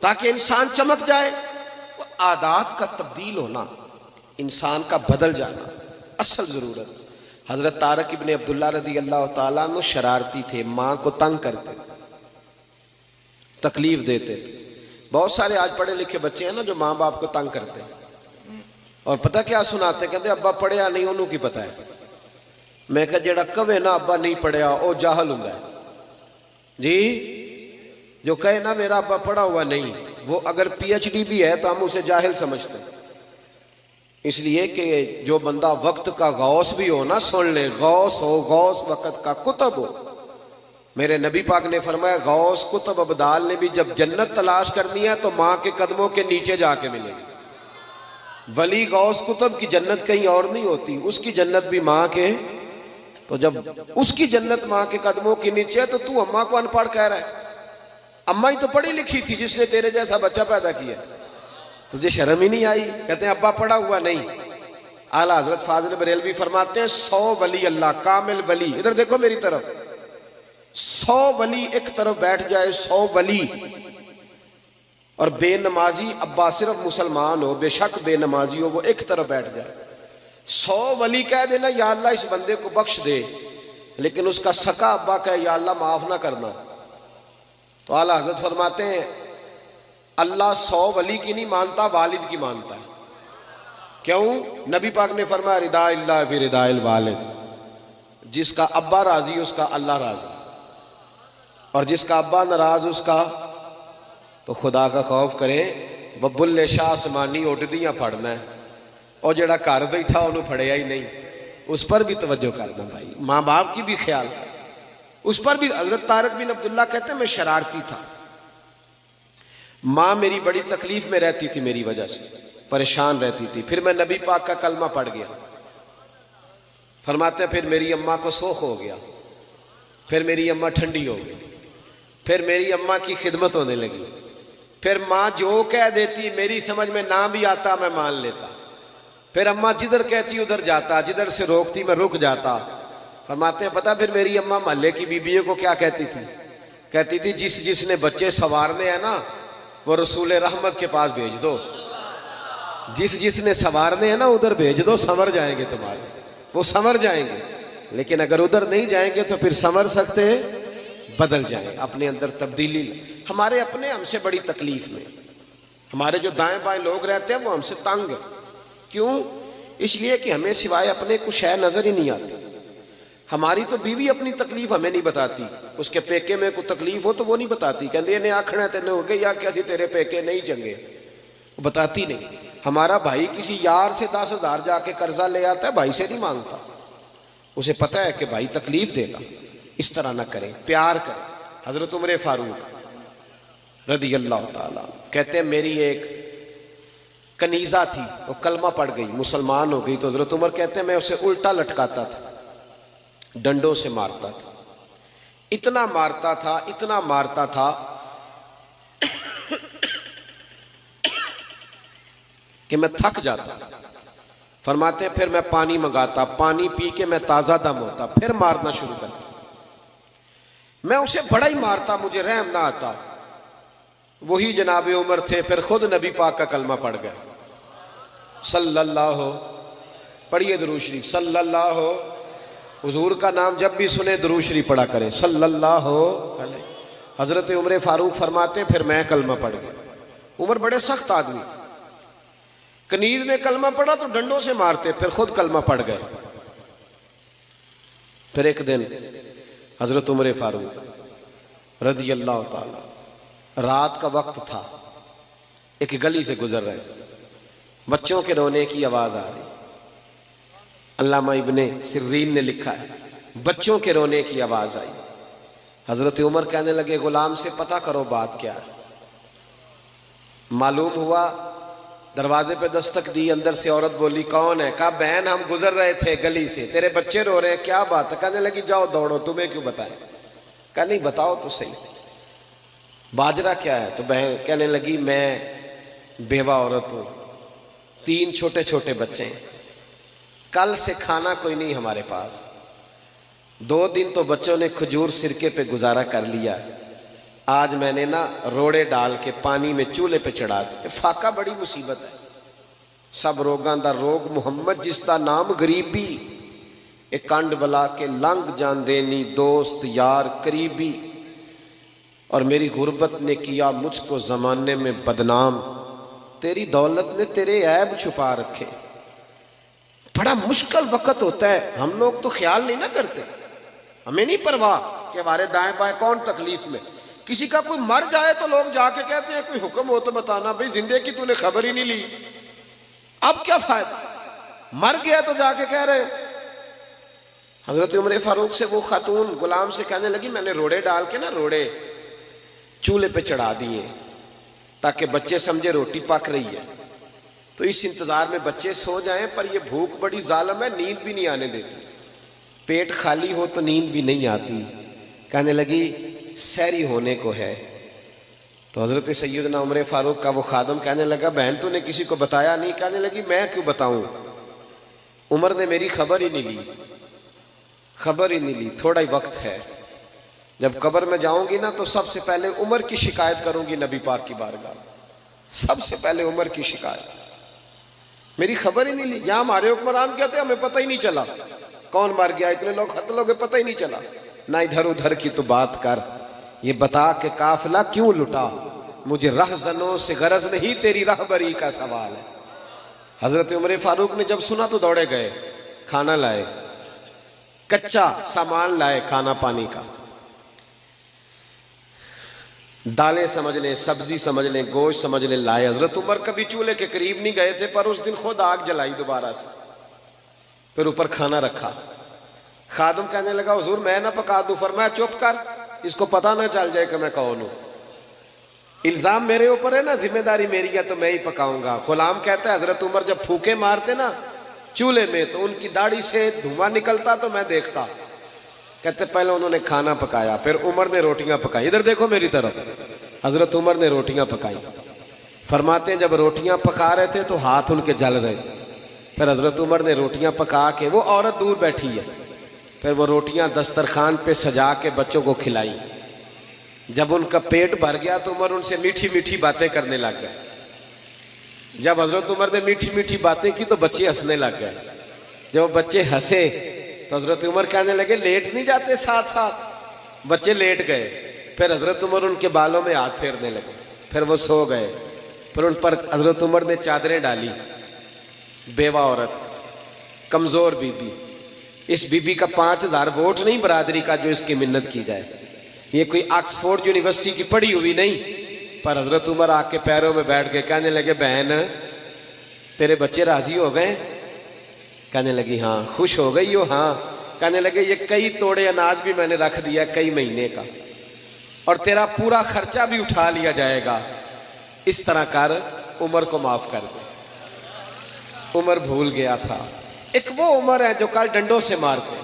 تاکہ انسان چمک جائے۔ عادات کا تبدیل ہونا، انسان کا بدل جانا اصل ضرورت۔ حضرت طارق ابن عبداللہ رضی اللہ تعالیٰ عنہ شرارتی تھے، ماں کو تنگ کرتے، تکلیف دیتے تھے۔ بہت سارے آج پڑھے لکھے بچے ہیں نا جو ماں باپ کو تنگ کرتے ہیں، اور پتہ کیا سناتے، کہتے ابا پڑھیا نہیں انہوں کی پتہ ہے۔ میں کہا جیڑا کہے نا ابا نہیں پڑھیا او جاہل ہوں ہے جی، جو کہے نا میرا ابا پڑھا ہوا نہیں، وہ اگر پی ایچ ڈی بھی ہے تو ہم اسے جاہل سمجھتے ہیں۔ اس لیے کہ جو بندہ وقت کا غوث بھی ہو نا، سن لے، غوث ہو، غوث وقت کا کتب ہو۔ میرے نبی پاک نے فرمایا غوث کتب ابدال نے بھی جب جنت تلاش کرنی ہے تو ماں کے قدموں کے نیچے جا کے ملے گی۔ ولی غوث کتب کی جنت کہیں اور نہیں ہوتی، اس کی جنت بھی ماں کے، تو جب اس کی جنت ماں کے قدموں کے نیچے ہے تو اماں کو ان پڑھ کہہ رہا ہے؟ اماں ہی تو پڑھی لکھی تھی جس نے تیرے جیسا بچہ پیدا کیا، تجھے شرم ہی نہیں آئی؟ کہتے ہیں ابا پڑھا ہوا نہیں۔ اعلیٰ حضرت فاضل بریلوی فرماتے ہیں 100 ولی اللہ، کامل ولی، ادھر دیکھو میری طرف، 100 ولی ایک طرف بیٹھ جائے، 100 ولی، اور بے نمازی ابا صرف مسلمان ہو، بے شک بے نمازی ہو، وہ ایک طرف بیٹھ جائے، 100 ولی کہہ دینا یا اللہ اس بندے کو بخش دے، لیکن اس کا سکا ابا کہے یا اللہ معاف نہ کرنا، تو اعلیٰ حضرت فرماتے ہیں اللہ 100 ولی کی نہیں مانتا، والد کی مانتا ہے۔ کیوں؟ نبی پاک نے فرمایا رضا اللہ فی رضا الوالد، جس کا ابا راضی اس کا اللہ راضی، اور جس کا ابا ناراض اس کا، تو خدا کا خوف کریں، ببل شاہ آسمانی اٹھدیاں پڑھنا ہے، اور جڑا گھر بیٹھا انہوں پڑھیا ہی نہیں، اس پر بھی توجہ کرنا بھائی، ماں باپ کی بھی خیال ہے، اس پر بھی۔ حضرت طارق بن عبداللہ کہتے ہیں میں شرارتی تھا، ماں میری بڑی تکلیف میں رہتی تھی، میری وجہ سے پریشان رہتی تھی، پھر میں نبی پاک کا کلمہ پڑھ گیا، فرماتے ہیں پھر میری اماں کو سوخ ہو گیا، پھر میری اماں ٹھنڈی ہو گئی، پھر میری اماں کی خدمت ہونے لگی، پھر ماں جو کہہ دیتی میری سمجھ میں نہ بھی آتا میں مان لیتا، پھر اماں جدھر کہتی ادھر جاتا، جدھر سے روکتی میں رک جاتا۔ فرماتے ہیں پتہ پھر میری اماں محلے کی بیویوں کو کیا کہتی تھی؟ کہتی تھی جس نے بچے سنوارنے ہیں نا وہ رسول رحمت کے پاس بھیج دو، جس نے سنوارنے ہیں نا ادھر بھیج دو، سنور جائیں گے تمہارے، وہ سنور جائیں گے، لیکن اگر ادھر نہیں جائیں گے تو پھر سنور سکتے بدل جائیں، اپنے اندر تبدیلی۔ ہمارے اپنے ہم سے بڑی تکلیف میں، ہمارے جو دائیں بائیں لوگ رہتے ہیں وہ ہم سے تنگ ہیں، کیوں؟ اس لیے کہ ہمیں سوائے اپنے کچھ ہے نظر ہی نہیں آتی۔ ہماری تو بیوی اپنی تکلیف ہمیں نہیں بتاتی، اس کے پیکے میں کوئی تکلیف ہو تو وہ نہیں بتاتی، کہتے انہیں آکھنا ہے تینے ہو گئے یا کیا تھی تیرے پیکے نہیں چنگے، وہ بتاتی نہیں۔ ہمارا بھائی کسی یار سے 10,000 جا کے قرضہ لے آتا ہے، بھائی سے نہیں مانگتا، اسے پتہ ہے کہ بھائی تکلیف دے گا، اس طرح نہ کریں، پیار کریں۔ حضرت عمر فاروق رضی اللہ تعالیٰ کہتے ہیں میری ایک کنیزہ تھی، وہ کلمہ پڑھ گئی، مسلمان ہو گئی، تو حضرت عمر کہتے ہیں میں اسے الٹا لٹکاتا تھا، ڈنڈوں سے مارتا تھا، اتنا مارتا تھا کہ میں تھک جاتا. فرماتے ہیں پھر میں پانی منگاتا, پانی پی کے میں تازہ دم ہوتا, پھر مارنا شروع کرتا. میں اسے بڑا ہی مارتا, مجھے رحم نہ آتا. وہی جناب عمر تھے, پھر خود نبی پاک کا کلمہ پڑھ گئے. صلی اللہ, پڑھیے درود شریف, صلی اللہ. حضور کا نام جب بھی سنے درود شریف پڑھا کریں, صلی اللہ علیہ. حضرت عمر فاروق فرماتے ہیں پھر میں کلمہ پڑھ گیا. عمر بڑے سخت آدمی, کنیز نے کلمہ پڑھا تو ڈنڈوں سے مارتے, پھر خود کلمہ پڑھ گئے. پھر ایک دن حضرت عمر فاروق رضی اللہ تعالی, رات کا وقت تھا, ایک گلی سے گزر رہے, بچوں کے رونے کی آواز آ رہی. علامہ ابن سرین نے لکھا ہے بچوں کے رونے کی آواز آئی. حضرت عمر کہنے لگے غلام سے پتہ کرو بات کیا ہے. معلوم ہوا, دروازے پہ دستک دی, اندر سے عورت بولی کون ہے؟ کہا بہن ہم گزر رہے تھے گلی سے, تیرے بچے رو رہے ہیں, کیا بات ہے؟ کہنے لگی جاؤ دوڑو, تمہیں کیوں بتائیں؟ کہا نہیں بتاؤ تو صحیح, باجرہ کیا ہے؟ تو بہن کہنے لگی میں بیوہ عورت ہوں, 3 چھوٹے چھوٹے بچے ہیں, کل سے کھانا کوئی نہیں ہمارے پاس, 2 دن تو بچوں نے کھجور سرکے پہ گزارا کر لیا, آج میں نے نا روڑے ڈال کے پانی میں چولہے پہ چڑھا دیا. فاقہ بڑی مصیبت ہے, سب روگاں دا روگ محمد جس دا نام غریبی, ایک کنڈ بلا کے لنگ جان دینی دوست یار قریبی, اور میری غربت نے کیا مجھ کو زمانے میں بدنام, تیری دولت نے تیرے عیب چھپا رکھے. بڑا مشکل وقت ہوتا ہے, ہم لوگ تو خیال نہیں نہ کرتے, ہمیں نہیں پرواہ کہ ہمارے دائیں بائیں کون تکلیف میں. کسی کا کوئی مر جائے تو لوگ جا کے کہتے ہیں کوئی حکم ہو تو بتانا, بھئی زندے کی تو نے خبر ہی نہیں لی, اب کیا فائدہ؟ مر گیا تو جا کے کہہ رہے. حضرت عمر فاروق سے وہ خاتون غلام سے کہنے لگی میں نے روڑے ڈال کے نا روڑے چولہے پہ چڑھا دیے تاکہ بچے سمجھے روٹی پک رہی ہے, تو اس انتظار میں بچے سو جائیں, پر یہ بھوک بڑی ظالم ہے, نیند بھی نہیں آنے دیتی, پیٹ خالی ہو تو نیند بھی نہیں آتی. کہنے لگی سحری ہونے کو ہے. تو حضرت سیدنا عمر فاروق کا وہ خادم کہنے لگا بہن تو نے کسی کو بتایا نہیں؟ کہنے لگی میں کیوں بتاؤں, عمر نے میری خبر ہی نہیں لی, تھوڑا ہی وقت ہے, جب قبر میں جاؤں گی نا تو سب سے پہلے عمر کی شکایت کروں گی نبی پاک کی بارگاہ, سب سے پہلے عمر کی شکایت, میری خبر ہی نہیں لی. یہاں ہمارے حکمران کہتے ہیں ہمیں پتہ ہی نہیں چلا کون مر گیا, اتنے لوگ قتل ہو گئے پتہ ہی نہیں چلا. نہ ادھر ادھر کی تو بات کر, یہ بتا کہ قافلہ کیوں لٹا, مجھے رہزنوں سے غرض نہیں تیری رہبری کا سوال ہے. حضرت عمر فاروق نے جب سنا تو دوڑے گئے, کھانا لائے, کچا سامان لائے کھانا پانی کا, دالیں سمجھ لیں, سبزی سمجھ لیں, گوشت سمجھ لیں, لائے. حضرت عمر کبھی چولہے کے قریب نہیں گئے تھے, پر اس دن خود آگ جلائی دوبارہ سے, پھر اوپر کھانا رکھا. خادم کہنے لگا حضور میں نہ پکا دوں, فرمایا چپ کر, اس کو پتہ نہ چل جائے کہ میں کون ہوں, الزام میرے اوپر ہے نا, ذمہ داری میری ہے تو میں ہی پکاؤں گا. غلام کہتا ہے حضرت عمر جب پھوکے مارتے نا چولہے میں تو ان کی داڑھی سے دھواں نکلتا تو میں دیکھتا. کہتے پہلے انہوں نے کھانا پکایا, پھر عمر نے روٹیاں پکائی. ادھر دیکھو میری طرف, حضرت عمر نے روٹیاں پکائی. فرماتے ہیں جب روٹیاں پکا رہے تھے تو ہاتھ ان کے جل رہے, پھر حضرت عمر نے روٹیاں پکا کے, وہ عورت دور بیٹھی ہے, پھر وہ روٹیاں دسترخوان پہ سجا کے بچوں کو کھلائی. جب ان کا پیٹ بھر گیا تو عمر ان سے میٹھی میٹھی باتیں کرنے لگ گئے. جب حضرت عمر نے میٹھی میٹھی باتیں کی تو بچے ہنسنے لگ گئے. جب بچے ہنسے تو حضرت عمر کہنے لگے لیٹ نہیں جاتے ساتھ ساتھ؟ بچے لیٹ گئے. پھر حضرت عمر ان کے بالوں میں ہاتھ پھیرنے لگے, پھر وہ سو گئے. پھر ان پر حضرت عمر نے چادریں ڈالی. بیوہ عورت, کمزور بی بی, اس بی بی کا 5000 ووٹ نہیں برادری کا جو اس کی منت کی جائے. یہ کوئی آکسفورڈ یونیورسٹی کی پڑھی ہوئی نہیں. پر حضرت عمر آ کے پیروں میں بیٹھ کے کہنے لگے بہن تیرے بچے راضی ہو گئے؟ کہنے لگی ہاں. خوش ہو گئی ہو؟ ہاں. کہنے لگے یہ کئی توڑے اناج بھی میں نے رکھ دیا کئی مہینے کا, اور تیرا پورا خرچہ بھی اٹھا لیا جائے گا, اس طرح کر عمر کو معاف کر دے. عمر بھول گیا تھا. ایک وہ عمر ہے جو کل ڈنڈوں سے مارتے,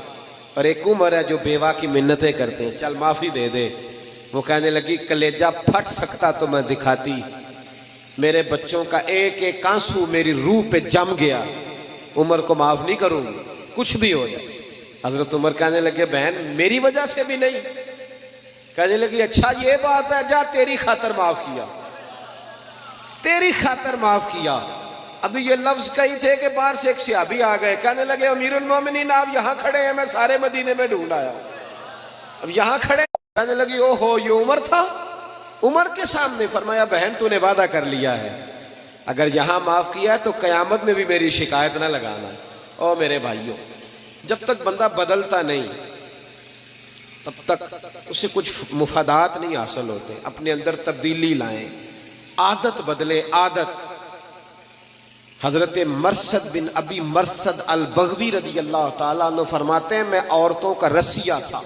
اور ایک عمر ہے جو بیوہ کی منتیں کرتے ہیں, چل معافی دے دے. وہ کہنے لگی کلیجہ پھٹ سکتا تو میں دکھاتی, میرے بچوں کا ایک ایک آنسو میری روح پہ جم گیا، عمر کو معاف نہیں کروں گی کچھ بھی ہو جائے۔ حضرت عمر کہنے لگے بہن میری وجہ سے بھی نہیں؟ کہنے لگی اچھا یہ بات ہے، جا تیری خاطر معاف کیا، تیری خاطر معاف کیا۔ ابھی یہ لفظ کہی تھے کہ باہر سے ایک صحابی آ گئے، کہنے لگے امیر المومنین آپ یہاں کھڑے ہیں، میں سارے مدینے میں ڈھونڈ آیا، اب یہاں کھڑے۔ کہنے لگی او ہو یہ عمر تھا؟ عمر کے سامنے فرمایا بہن تو نے وعدہ کر لیا ہے، اگر یہاں معاف کیا ہے تو قیامت میں بھی میری شکایت نہ لگانا۔ او میرے بھائیوں، جب تک بندہ بدلتا نہیں تب تک اسے کچھ مفادات نہیں حاصل ہوتے۔ اپنے اندر تبدیلی لائیں، عادت بدلے، عادت۔ حضرت مرثد بن ابی مرثد البغوی رضی اللہ تعالیٰ عنہ فرماتے ہیں میں عورتوں کا رسیہ تھا،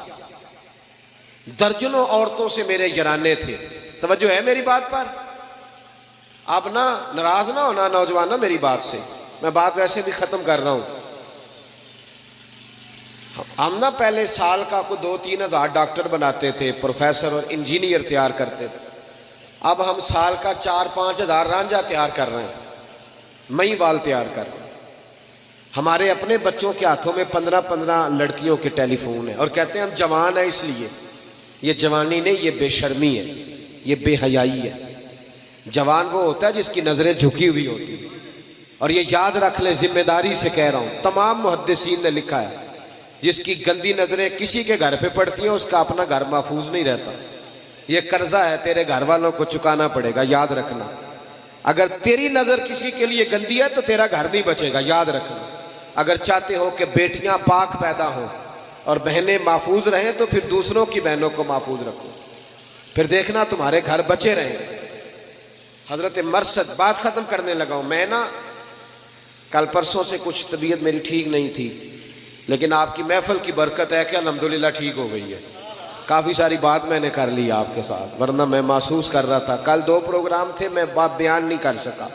درجنوں عورتوں سے میرے یرانے تھے۔ توجہ ہے میری بات پر؟ آپ نہ ناراض نہ ہونا نوجوان میری بات سے، میں بات ویسے بھی ختم کر رہا ہوں۔ ہم نہ پہلے سال کا کوئی 2-3 ہزار ڈاکٹر بناتے تھے، پروفیسر اور انجینئر تیار کرتے تھے، اب ہم سال کا 4-5 ہزار رانجھا تیار کر رہے ہیں، مئی وال تیار کر رہے ہیں۔ ہمارے اپنے بچوں کے ہاتھوں میں 15 لڑکیوں کے ٹیلی فون ہیں اور کہتے ہیں ہم جوان ہیں اس لیے۔ یہ جوانی نہیں، یہ بے شرمی ہے، یہ بے حیائی ہے۔ جوان وہ ہوتا ہے جس کی نظریں جھکی ہوئی ہوتی ہیں، اور یہ یاد رکھ لیں، ذمہ داری سے کہہ رہا ہوں، تمام محدثین نے لکھا ہے جس کی گندی نظریں کسی کے گھر پہ پڑتی ہیں اس کا اپنا گھر محفوظ نہیں رہتا۔ یہ قرضہ ہے تیرے گھر والوں کو چکانا پڑے گا، یاد رکھنا۔ اگر تیری نظر کسی کے لیے گندی ہے تو تیرا گھر نہیں بچے گا، یاد رکھنا۔ اگر چاہتے ہو کہ بیٹیاں پاک پیدا ہوں اور بہنیں محفوظ رہیں تو پھر دوسروں کی بہنوں کو محفوظ رکھو، پھر دیکھنا تمہارے گھر بچے رہیں۔ حضرت مرثد، بات ختم کرنے لگا ہوں میں نا، کل پرسوں سے کچھ طبیعت میری ٹھیک نہیں تھی، لیکن آپ کی محفل کی برکت ہے کہ الحمدللہ ٹھیک ہو گئی ہے۔ کافی ساری بات میں نے کر لی آپ کے ساتھ، ورنہ میں محسوس کر رہا تھا، کل 2 پروگرام تھے، میں بات بیان نہیں کر سکا،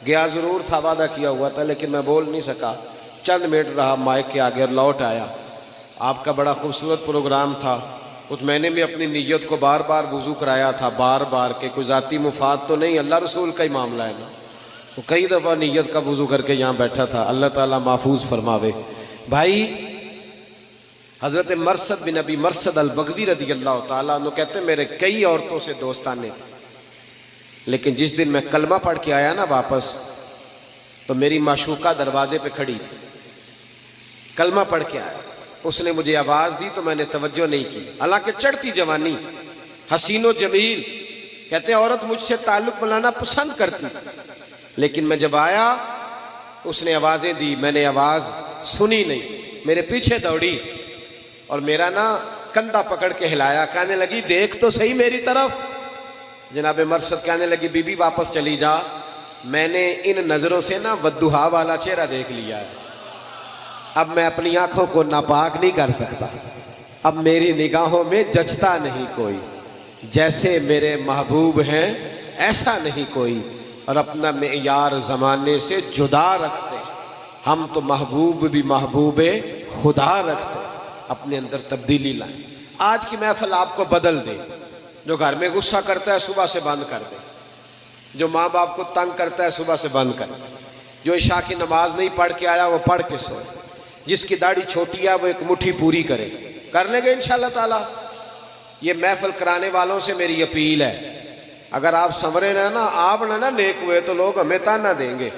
گیا ضرور تھا، وعدہ کیا ہوا تھا، لیکن میں بول نہیں سکا، چند منٹ رہا مائک کے آگے اور لوٹ آیا۔ آپ کا بڑا خوبصورت پروگرام تھا، اس میں نے بھی اپنی نیت کو بار بار وضو کرایا تھا، بار بار، کہ کوئی ذاتی مفاد تو نہیں، اللہ رسول کا ہی معاملہ ہے نا، تو کئی دفعہ نیت کا وضو کر کے یہاں بیٹھا تھا۔ اللہ تعالیٰ محفوظ فرماوے۔ بھائی حضرت مرثد بن ابی مرثد البغوی رضی اللہ تعالیٰ عنہ کہتے ہیں میرے کئی عورتوں سے دوستانے تھے، لیکن جس دن میں کلمہ پڑھ کے آیا نا واپس، تو میری معشوقہ دروازے پہ کھڑی تھی، کلمہ پڑھ کے آیا، اس نے مجھے آواز دی تو میں نے توجہ نہیں کی، حالانکہ چڑھتی جوانی، حسین و جمیل، کہتے ہیں عورت مجھ سے تعلق بنانا پسند کرتی، لیکن میں جب آیا اس نے آوازیں دی، میں نے آواز سنی نہیں، میرے پیچھے دوڑی اور میرا نا کندھا پکڑ کے ہلایا، کہنے لگی دیکھ تو صحیح میری طرف۔ جناب مرثد کہنے لگی بی بی واپس چلی جا، میں نے ان نظروں سے نا ودھوہا والا چہرہ دیکھ لیا ہے، اب میں اپنی آنکھوں کو ناپاک نہیں کر سکتا، اب میری نگاہوں میں جچتا نہیں کوئی، جیسے میرے محبوب ہیں ایسا نہیں کوئی، اور اپنا معیار زمانے سے جدا رکھتے، ہم تو محبوب بھی محبوب خدا رکھتے، اپنے اندر تبدیلی لائیں۔ آج کی محفل آپ کو بدل دے، جو گھر میں غصہ کرتا ہے صبح سے بند کر دے، جو ماں باپ کو تنگ کرتا ہے صبح سے بند کر دے، جو عشاء کی نماز نہیں پڑھ کے آیا وہ پڑھ کے سوئے، جس کی داڑھی چھوٹی ہے وہ ایک مٹھی پوری کرے، کر لیں گے انشاءاللہ تعالی۔ یہ محفل کرانے والوں سے میری اپیل ہے، اگر آپ سنورے نہ نا، آپ نہ نیک ہوئے تو لوگ ہمیں تانا دیں گے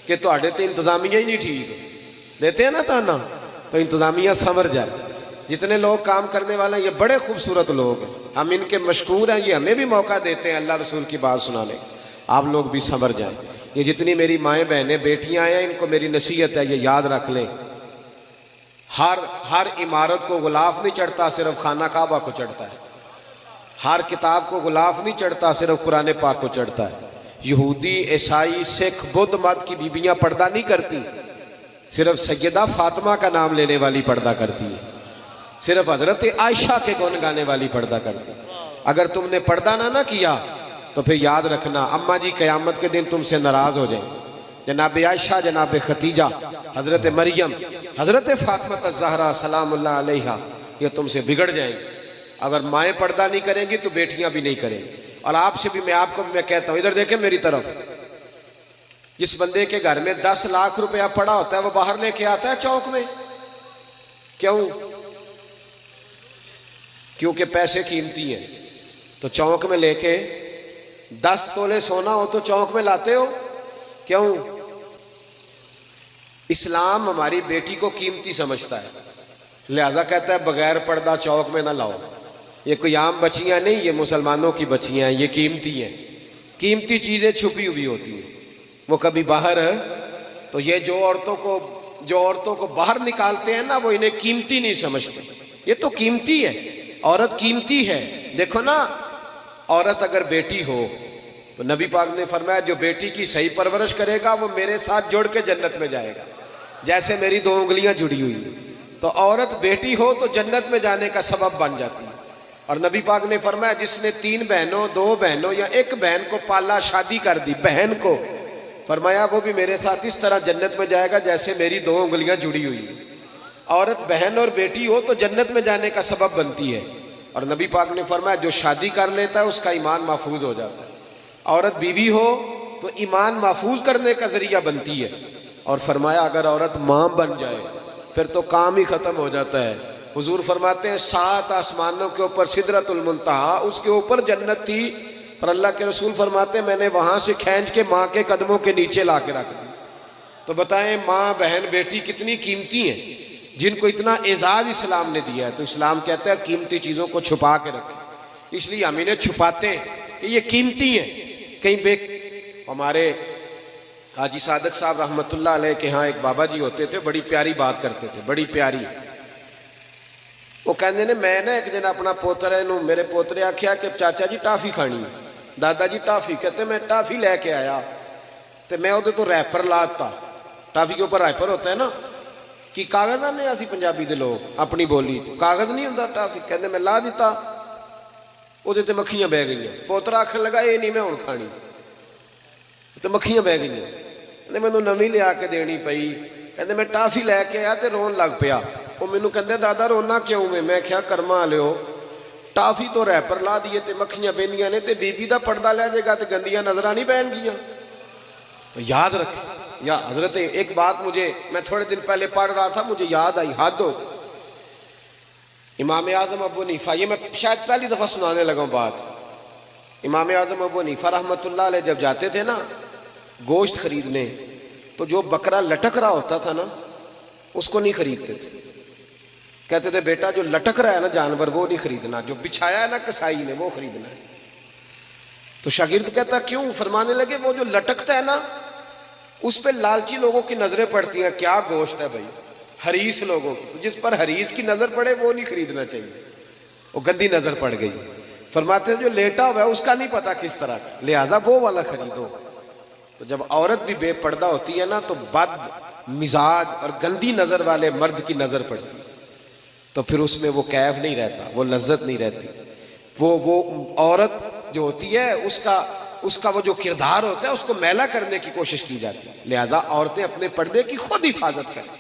کہ تہاڈے تے انتظامیہ ہی نہیں ٹھیک، دیتے ہیں نا تانا، تو انتظامیہ سنور جائے۔ جتنے لوگ کام کرنے والے ہیں یہ بڑے خوبصورت لوگ ہیں، ہم ان کے مشکور ہیں، یہ ہمیں بھی موقع دیتے ہیں اللہ رسول کی بات سنانے، آپ لوگ بھی سنور جائیں۔ یہ جتنی میری مائیں بہنیں بیٹیاں ہیں ان کو میری نصیحت ہے، یہ یاد رکھ لیں، ہر عمارت کو غلاف نہیں چڑھتا، صرف خانہ کعبہ کو چڑھتا ہے، ہر کتاب کو غلاف نہیں چڑھتا، صرف قرآن پاک کو چڑھتا ہے۔ یہودی، عیسائی، سکھ، بدھ مت کی بیویاں پردہ نہیں کرتی، صرف سیدہ فاطمہ کا نام لینے والی پردہ کرتی ہے، صرف حضرت عائشہ کے گن گانے والی پردہ کرتی ہے۔ اگر تم نے پردہ نہ کیا تو پھر یاد رکھنا اماں جی قیامت کے دن تم سے ناراض ہو جائیں، جناب عائشہ، جناب ختیجہ، حضرت مریم، حضرت فاطمہ الزہرا سلام اللہ علیہا، یہ تم سے بگڑ جائیں گے۔ اگر مائیں پردہ نہیں کریں گی تو بیٹیاں بھی نہیں کریں گی۔ اور آپ سے بھی میں کہتا ہوں، ادھر دیکھیں میری طرف، جس بندے کے گھر میں 10 لاکھ روپیہ پڑا ہوتا ہے وہ باہر لے کے آتا ہے چوک میں؟ کیوں؟ کیونکہ پیسے قیمتی ہیں، تو چوک میں لے کے 10 تولے سونا ہو تو چوک میں لاتے ہو؟ کیوں؟ اسلام ہماری بیٹی کو قیمتی سمجھتا ہے، لہذا کہتا ہے بغیر پردہ چوک میں نہ لاؤ، یہ کوئی عام بچیاں نہیں، یہ مسلمانوں کی بچیاں ہیں، یہ قیمتی ہیں۔ قیمتی چیزیں چھپی ہوئی ہوتی ہیں، وہ کبھی باہر ہے، تو یہ جو عورتوں کو باہر نکالتے ہیں نا، وہ انہیں قیمتی نہیں سمجھتے، یہ تو قیمتی ہے، عورت قیمتی ہے۔ دیکھو نا، عورت اگر بیٹی ہو تو نبی پاک نے فرمایا جو بیٹی کی صحیح پرورش کرے گا وہ میرے ساتھ جڑ کے جنت میں جائے گا، جیسے میری 2 انگلیاں جڑی ہوئی ہیں۔ تو عورت بیٹی ہو تو جنت میں جانے کا سبب بن جاتی ہے۔ اور نبی پاک نے فرمایا جس نے 3 بہنوں، 2 بہنوں یا 1 بہن کو پالا، شادی کر دی بہن کو، فرمایا وہ بھی میرے ساتھ اس طرح جنت میں جائے گا جیسے میری 2 انگلیاں جڑی ہوئی ہیں۔ عورت بہن اور بیٹی ہو تو جنت میں جانے کا سبب بنتی ہے۔ اور نبی پاک نے فرمایا جو شادی کر لیتا ہے اس کا ایمان محفوظ ہو جاتا ہے۔ عورت بیوی ہو تو ایمان محفوظ کرنے کا ذریعہ بنتی ہے۔ اور فرمایا اگر عورت ماں بن جائے پھر تو کام ہی ختم ہو جاتا ہے۔ حضور فرماتے ہیں 7 آسمانوں کے اوپر سدرۃ المنتہا، اس کے اوپر جنت تھی، اور اللہ کے رسول فرماتے ہیں میں نے وہاں سے کھینچ کے ماں کے قدموں کے نیچے لا کے رکھ دی۔ تو بتائیں ماں، بہن، بیٹی کتنی قیمتی ہیں، جن کو اتنا اعزاز اسلام نے دیا ہے۔ تو اسلام کہتا ہے قیمتی چیزوں کو چھپا کے رکھیں، اس لیے ہم انہیں چھپاتے ہیں کہ یہ قیمتی ہیں۔ ہمارے حاجی صادق صاحب رحمۃ اللہ علیہ کے ہاں ایک بابا جی ہوتے تھے، بڑی پیاری بات کرتے تھے، بڑی پیاری۔ وہ کہندے نے میں ایک دن اپنا پوترے نو، میرے پوترے آکھیا کہ چاچا جی ٹافی کھانی ہے، دادا جی ٹافی، کہتے میں ٹافی لے کے آیا تو میں وہ تو ریپر لاتا، ٹافی کے اوپر ریپر ہوتا ہے نا، کہ کاغذ آنے اسی پنجابی دے لوگ اپنی بولی کاغذ نہیں ہوتا ٹافی، کہندے میں لا دیتا، وہ تے مکھیاں بہ گئی، پوترا آکھن لگا یہ نہیں میں ہن کھانی، تے مکھیاں بہ گئی، کہندے مینوں نویں لیا کے دینی پئی، کہندے میں ٹافی لے کے آیا تے رون لگ پیا، وہ مینوں کہندے دادا رونا کیوں میں کیا کرما والےو، ٹافی تو ریپر لا دیے تے مکھیاں بہندیاں نے تے بی بی دا پردہ لے جائے گا تے گندیاں نظراں نہیں پہن گیاں۔ تو یاد رکھیں، یا حضرت ایک بات مجھے، میں تھوڑے دن پہلے پڑھ رہا تھا مجھے یاد آئی، حد ہو، امام اعظم ابو حنیفہ، یہ میں شاید پہلی دفعہ سنانے لگا ہوں بات، امام اعظم ابو حنیفہ رحمۃ اللہ علیہ جب جاتے تھے نا گوشت خریدنے، تو جو بکرا لٹک رہا ہوتا تھا نا اس کو نہیں خریدتے تھے، کہتے تھے بیٹا جو لٹک رہا ہے نا جانور وہ نہیں خریدنا، جو بچھایا ہے نا کسائی نے وہ خریدنا ہے۔ تو شاگرد کہتا کیوں؟ فرمانے لگے وہ جو لٹکتا ہے نا اس پہ لالچی لوگوں کی نظریں پڑتی ہیں، کیا گوشت ہے بھائی، حریص لوگوں کی، جس پر حریص کی نظر پڑے وہ نہیں خریدنا چاہیے، وہ گندی نظر پڑ گئی۔ فرماتے ہیں جو لیٹا ہوا ہے اس کا نہیں پتا کس طرح کا، لہذا وہ والا خریدو۔ تو جب عورت بھی بے پردہ ہوتی ہے نا تو بد مزاج اور گندی نظر والے مرد کی نظر پڑتی، تو پھر اس میں وہ کیف نہیں رہتا، وہ لذت نہیں رہتی، وہ عورت جو ہوتی ہے اس کا وہ جو کردار ہوتا ہے اس کو میلا کرنے کی کوشش کی جاتی ہے۔ لہذا عورتیں اپنے پردے کی خود حفاظت کریں،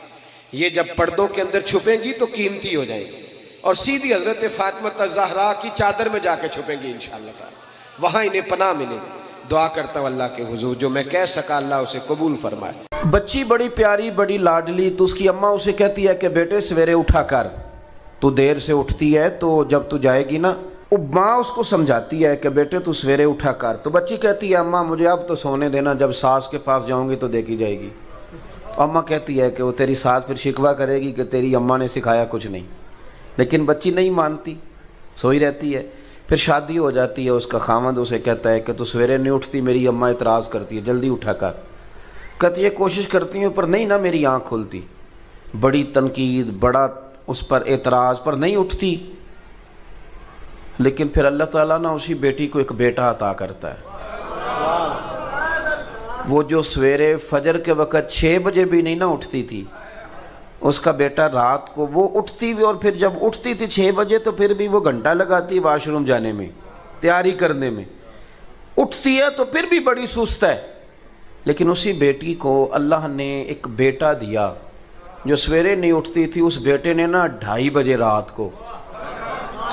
یہ جب پردوں کے اندر چھپیں گی تو قیمتی ہو جائیں گی، اور سیدھی حضرت فاطمہ الزہرا کی چادر میں جا کے چھپیں گی انشاءاللہ تعالی، وہاں انہیں پناہ ملے گی۔ دعا کرتا ہوں اللہ کے حضور جو میں کہہ سکا اللہ اسے قبول فرمائے۔ بچی بڑی پیاری، بڑی لاڈلی، تو اس کی اماں اسے کہتی ہے کہ بیٹے سویرے اٹھا کر، تو دیر سے اٹھتی ہے تو جب تو جائے گی نا، ماں اس کو سمجھاتی ہے کہ بیٹے تو سویرے اٹھا کر، تو بچی کہتی ہے اماں مجھے اب تو سونے دینا، جب ساس کے پاس جاؤں گی تو دیکھی جائے گی۔ تو اماں کہتی ہے کہ وہ تیری ساس پھر شکوہ کرے گی کہ تیری اماں نے سکھایا کچھ نہیں، لیکن بچی نہیں مانتی، سوئی رہتی ہے۔ پھر شادی ہو جاتی ہے، اس کا خامند اسے کہتا ہے کہ تو سویرے نہیں اٹھتی، میری اماں اعتراض کرتی ہے جلدی اٹھا کر، کہتی ہے کوشش کرتی ہوں پر نہیں نا میری آنکھ کھلتی، بڑی تنقید، بڑا اس پر اعتراض پر نہیں اٹھتی، لیکن پھر اللہ تعالیٰ نا اسی بیٹی کو ایک بیٹا عطا کرتا ہے، وہ جو سویرے فجر کے وقت 6 بجے بھی نہیں نہ اٹھتی تھی، اس کا بیٹا رات کو وہ اٹھتی بھی، اور پھر جب اٹھتی تھی 6 بجے تو پھر بھی وہ گھنٹہ لگاتی واش روم جانے میں، تیاری کرنے میں، اٹھتی ہے تو پھر بھی بڑی سست ہے، لیکن اسی بیٹی کو اللہ نے ایک بیٹا دیا جو سویرے نہیں اٹھتی تھی، اس بیٹے نے نا 2:30 بجے رات کو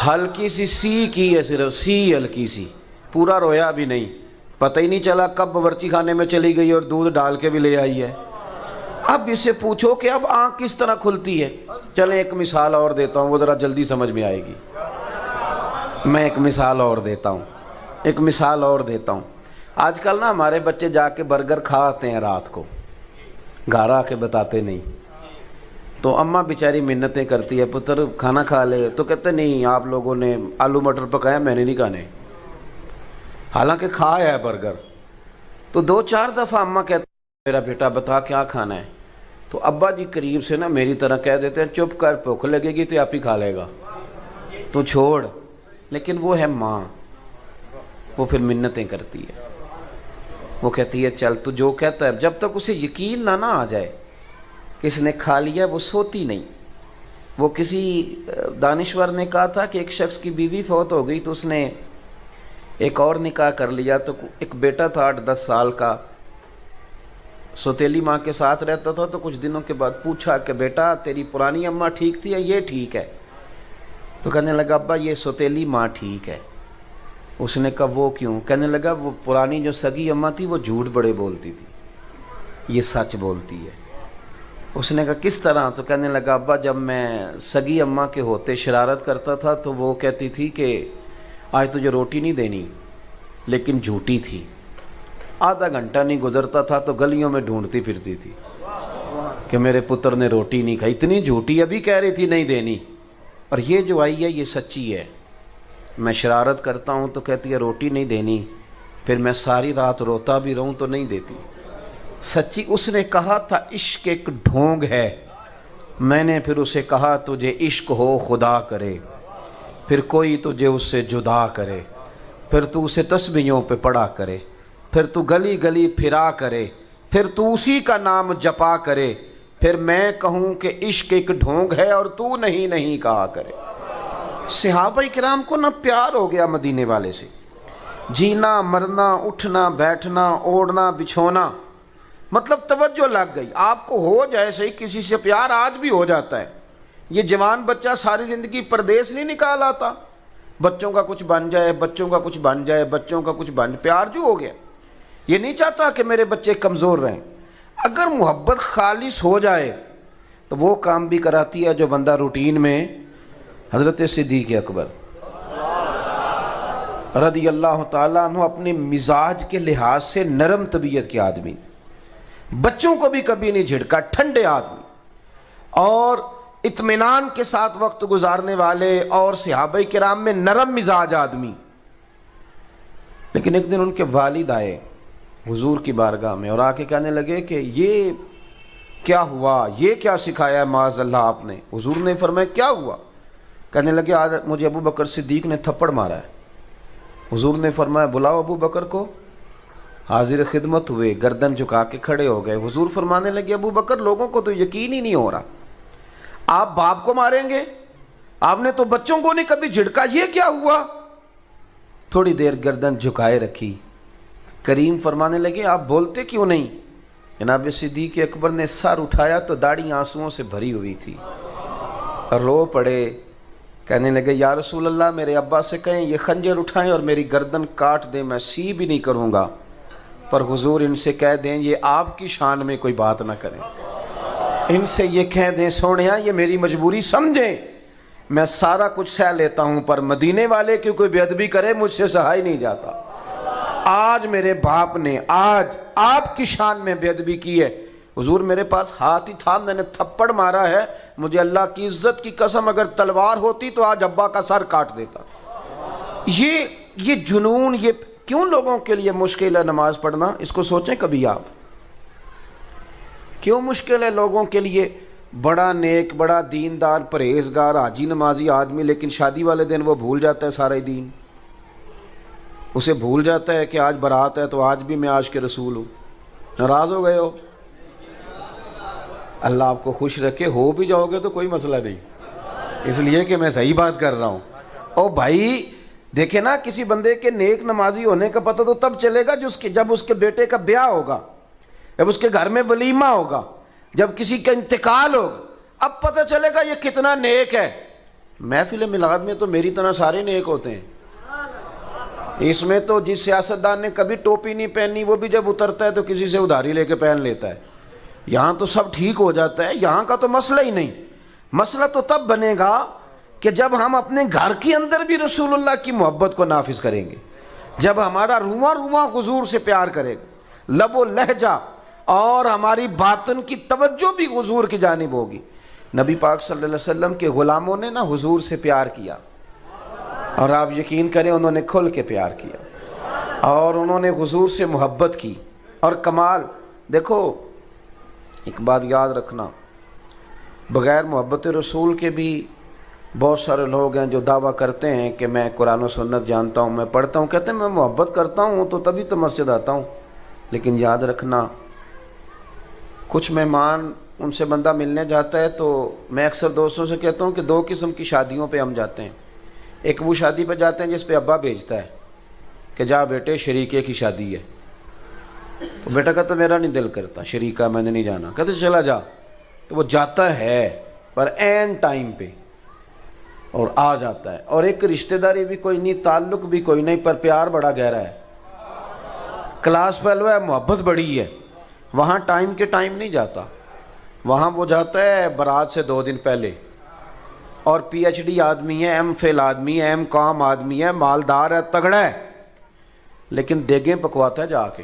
ہلکی سی کی ہے، صرف سی ہلکی سی، پورا رویا بھی نہیں، پتہ ہی نہیں چلا کب باورچی خانے میں چلی گئی اور دودھ ڈال کے بھی لے آئی ہے۔ اب اسے پوچھو کہ اب آنکھ کس طرح کھلتی ہے؟ چلیں ایک مثال اور دیتا ہوں، وہ ذرا جلدی سمجھ میں آئے گی۔ میں ایک مثال اور دیتا ہوں۔ آج کل نا ہمارے بچے جا کے برگر کھا آتے ہیں رات کو، گھر آ کے بتاتے نہیں، تو اماں بیچاری منتیں کرتی ہے پتر کھانا کھا لے، تو کہتے نہیں آپ لوگوں نے آلو مٹر پکایا، میں نے نہیں کھانے، حالانکہ کھایا ہے برگر۔ تو 2-4 دفعہ اماں کہتے ہیں میرا بیٹا بتا کیا کھانا ہے، تو ابا جی قریب سے نا میری طرح کہہ دیتے ہیں چپ کر، بھوک لگے گی تو آپ ہی کھا لے گا، تو چھوڑ۔ لیکن وہ ہے ماں، وہ پھر منتیں کرتی ہے، وہ کہتی ہے چل تو جو کہتا ہے، جب تک اسے یقین نہ آ جائے کہ اس نے کھا لیا وہ سوتی نہیں۔ وہ کسی دانشور نے کہا تھا کہ ایک شخص کی بیوی فوت ہو گئی تو اس نے ایک اور نکاح کر لیا، تو ایک بیٹا تھا 8-10 سال کا، سوتیلی ماں کے ساتھ رہتا تھا، تو کچھ دنوں کے بعد پوچھا کہ بیٹا تیری پرانی اماں ٹھیک تھی یا یہ ٹھیک ہے؟ تو کہنے لگا ابا یہ سوتیلی ماں ٹھیک ہے۔ اس نے کہا وہ کیوں؟ کہنے لگا وہ پرانی جو سگی اماں تھی وہ جھوٹ بڑے بولتی تھی، یہ سچ بولتی ہے۔ اس نے کہا کس طرح؟ تو کہنے لگا ابا جب میں سگی اماں کے ہوتے شرارت کرتا تھا تو وہ کہتی تھی کہ آج تجھے روٹی نہیں دینی، لیکن جھوٹی تھی، آدھا گھنٹہ نہیں گزرتا تھا تو گلیوں میں ڈھونڈتی پھرتی تھی کہ میرے پتر نے روٹی نہیں کھائی، اتنی جھوٹی، ابھی کہہ رہی تھی نہیں دینی، اور یہ جو آئی ہے یہ سچی ہے۔ میں شرارت کرتا ہوں تو کہتی ہے روٹی نہیں دینی، پھر میں ساری رات روتا بھی رہوں تو نہیں دیتی، سچی۔ اس نے کہا تھا عشق ایک ڈھونگ ہے، میں نے پھر اسے کہا تجھے عشق ہو خدا کرے، پھر کوئی تجھے اس سے جدا کرے، پھر تو اسے تسبیحوں پہ پڑھا کرے، پھر تو گلی گلی پھرا کرے، پھر تو اسی کا نام جپا کرے، پھر میں کہوں کہ عشق ایک ڈھونگ ہے اور تو نہیں نہیں کہا کرے۔ صحابہ کرام کو نہ پیار ہو گیا مدینے والے سے، جینا مرنا اٹھنا بیٹھنا اوڑھنا بچھونا، مطلب توجہ لگ گئی۔ آپ کو ہو جائے صحیح کسی سے پیار، آج بھی ہو جاتا ہے، یہ جوان بچہ ساری زندگی پردیس نہیں نکال آتا، بچوں کا کچھ بن جائے، بچوں کا کچھ بن جائے، بچوں کا کچھ بن، پیار جو ہو گیا، یہ نہیں چاہتا کہ میرے بچے کمزور رہیں۔ اگر محبت خالص ہو جائے تو وہ کام بھی کراتی ہے جو بندہ روٹین میں۔ حضرت صدیق اکبر رضی اللہ تعالیٰ عنہ اپنے مزاج کے لحاظ سے نرم طبیعت کے آدمی، بچوں کو بھی کبھی نہیں جھڑکا، ٹھنڈے آدمی اور اطمینان کے ساتھ وقت گزارنے والے، اور صحابہ کرام میں نرم مزاج آدمی۔ لیکن ایک دن ان کے والد آئے حضور کی بارگاہ میں اور آ کے کہنے لگے کہ یہ کیا ہوا، یہ کیا سکھایا معاذ اللہ آپ نے؟ حضور نے فرمایا کیا ہوا؟ کہنے لگے آج مجھے ابو بکر صدیق نے تھپڑ مارا ہے۔ حضور نے فرمایا بلاؤ ابو بکر کو، حاضر خدمت ہوئے، گردن جھکا کے کھڑے ہو گئے۔ حضور فرمانے لگے ابو بکر لوگوں کو تو یقین ہی نہیں ہو رہا، آپ باپ کو ماریں گے؟ آپ نے تو بچوں کو نہیں کبھی جھڑکا، یہ کیا ہوا؟ تھوڑی دیر گردن جھکائے رکھی، کریم فرمانے لگے آپ بولتے کیوں نہیں؟ جناب صدیق اکبر نے سر اٹھایا تو داڑھی آنسوؤں سے بھری ہوئی تھی، رو پڑے، کہنے لگے یا رسول اللہ میرے ابا سے کہیں یہ خنجر اٹھائیں اور میری گردن کاٹ دیں، میں سی بھی نہیں کروں گا، پر حضور ان سے کہہ دیں یہ آپ کی شان میں کوئی بات نہ کریں، ان سے یہ کہہ دیں سونیا یہ میری مجبوری سمجھیں، میں سارا کچھ سہ لیتا ہوں، پر مدینے والے کی کوئی بے ادبی کرے مجھ سے سہا ہی نہیں جاتا۔ آج میرے باپ نے آج آپ کی شان میں بے ادبی کی ہے، حضور میرے پاس ہاتھ ہی تھا، میں نے تھپڑ مارا ہے، مجھے اللہ کی عزت کی قسم اگر تلوار ہوتی تو آج ابا کا سر کاٹ دیتا۔ یہ جنون، یہ کیوں لوگوں کے لیے مشکل ہے نماز پڑھنا؟ اس کو سوچیں کبھی آپ، کیوں مشکل ہے لوگوں کے لیے؟ بڑا نیک، بڑا دیندار، پرہیزگار، حاجی نمازی آدمی، لیکن شادی والے دن وہ بھول جاتا ہے سارا دین، اسے بھول جاتا ہے کہ آج برات ہے تو آج بھی میں عاشق رسول ہوں۔ ناراض ہو گئے ہو؟ اللہ آپ کو خوش رکھے، ہو بھی جاؤ گے تو کوئی مسئلہ نہیں، اس لیے کہ میں صحیح بات کر رہا ہوں۔ او بھائی دیکھیں نا، کسی بندے کے نیک نمازی ہونے کا پتہ تو تب چلے گا جب اس کے بیٹے کا بیاہ ہوگا، جب اس کے گھر میں ولیمہ ہوگا، جب کسی کا انتقال ہوگا، اب پتہ چلے گا یہ کتنا نیک ہے۔ محفل میلاد میں تو میری طرح سارے نیک ہوتے ہیں، اس میں تو جس سیاستدان نے کبھی ٹوپی نہیں پہنی وہ بھی جب اترتا ہے تو کسی سے ادھاری لے کے پہن لیتا ہے. یہاں تو سب ٹھیک ہو جاتا ہے. یہاں کا تو مسئلہ ہی نہیں. مسئلہ تو تب بنے گا کہ جب ہم اپنے گھر کے اندر بھی رسول اللہ کی محبت کو نافذ کریں گے, جب ہمارا رواں رواں حضور سے پیار کرے گا, لب و لہجہ اور ہماری باطن کی توجہ بھی حضور کی جانب ہوگی. نبی پاک صلی اللہ علیہ وسلم کے غلاموں نے نا حضور سے پیار کیا, اور آپ یقین کریں انہوں نے کھل کے پیار کیا, اور انہوں نے حضور سے محبت کی. اور کمال دیکھو, ایک بات یاد رکھنا, بغیر محبت رسول کے بھی بہت سارے لوگ ہیں جو دعویٰ کرتے ہیں کہ میں قرآن و سنت جانتا ہوں, میں پڑھتا ہوں, کہتے ہیں میں محبت کرتا ہوں تو تبھی تو مسجد آتا ہوں. لیکن یاد رکھنا, کچھ مہمان ان سے بندہ ملنے جاتا ہے تو میں اکثر دوستوں سے کہتا ہوں کہ دو قسم کی شادیوں پہ ہم جاتے ہیں. ایک وہ شادی پہ جاتے ہیں جس پہ ابا بھیجتا ہے کہ جا بیٹے شریکے کی شادی ہے, تو بیٹا کہتا میرا نہیں دل کرتا شریکہ, میں نے نہیں جانا. کہتے چلا جا, تو وہ جاتا ہے پر این ٹائم پہ اور آ جاتا ہے. اور ایک رشتہ داری بھی کوئی نہیں, تعلق بھی کوئی نہیں, پر پیار بڑا گہرا ہے, کلاس پہلوا ہے, محبت بڑی ہے. وہاں ٹائم کے ٹائم نہیں جاتا, وہاں وہ جاتا ہے برات سے 2 دن پہلے, اور پی ایچ ڈی آدمی ہے, ایم فل آدمی ہے, ایم کام آدمی ہے, مالدار ہے, تگڑا ہے, لیکن دیگیں پکواتا ہے جا کے,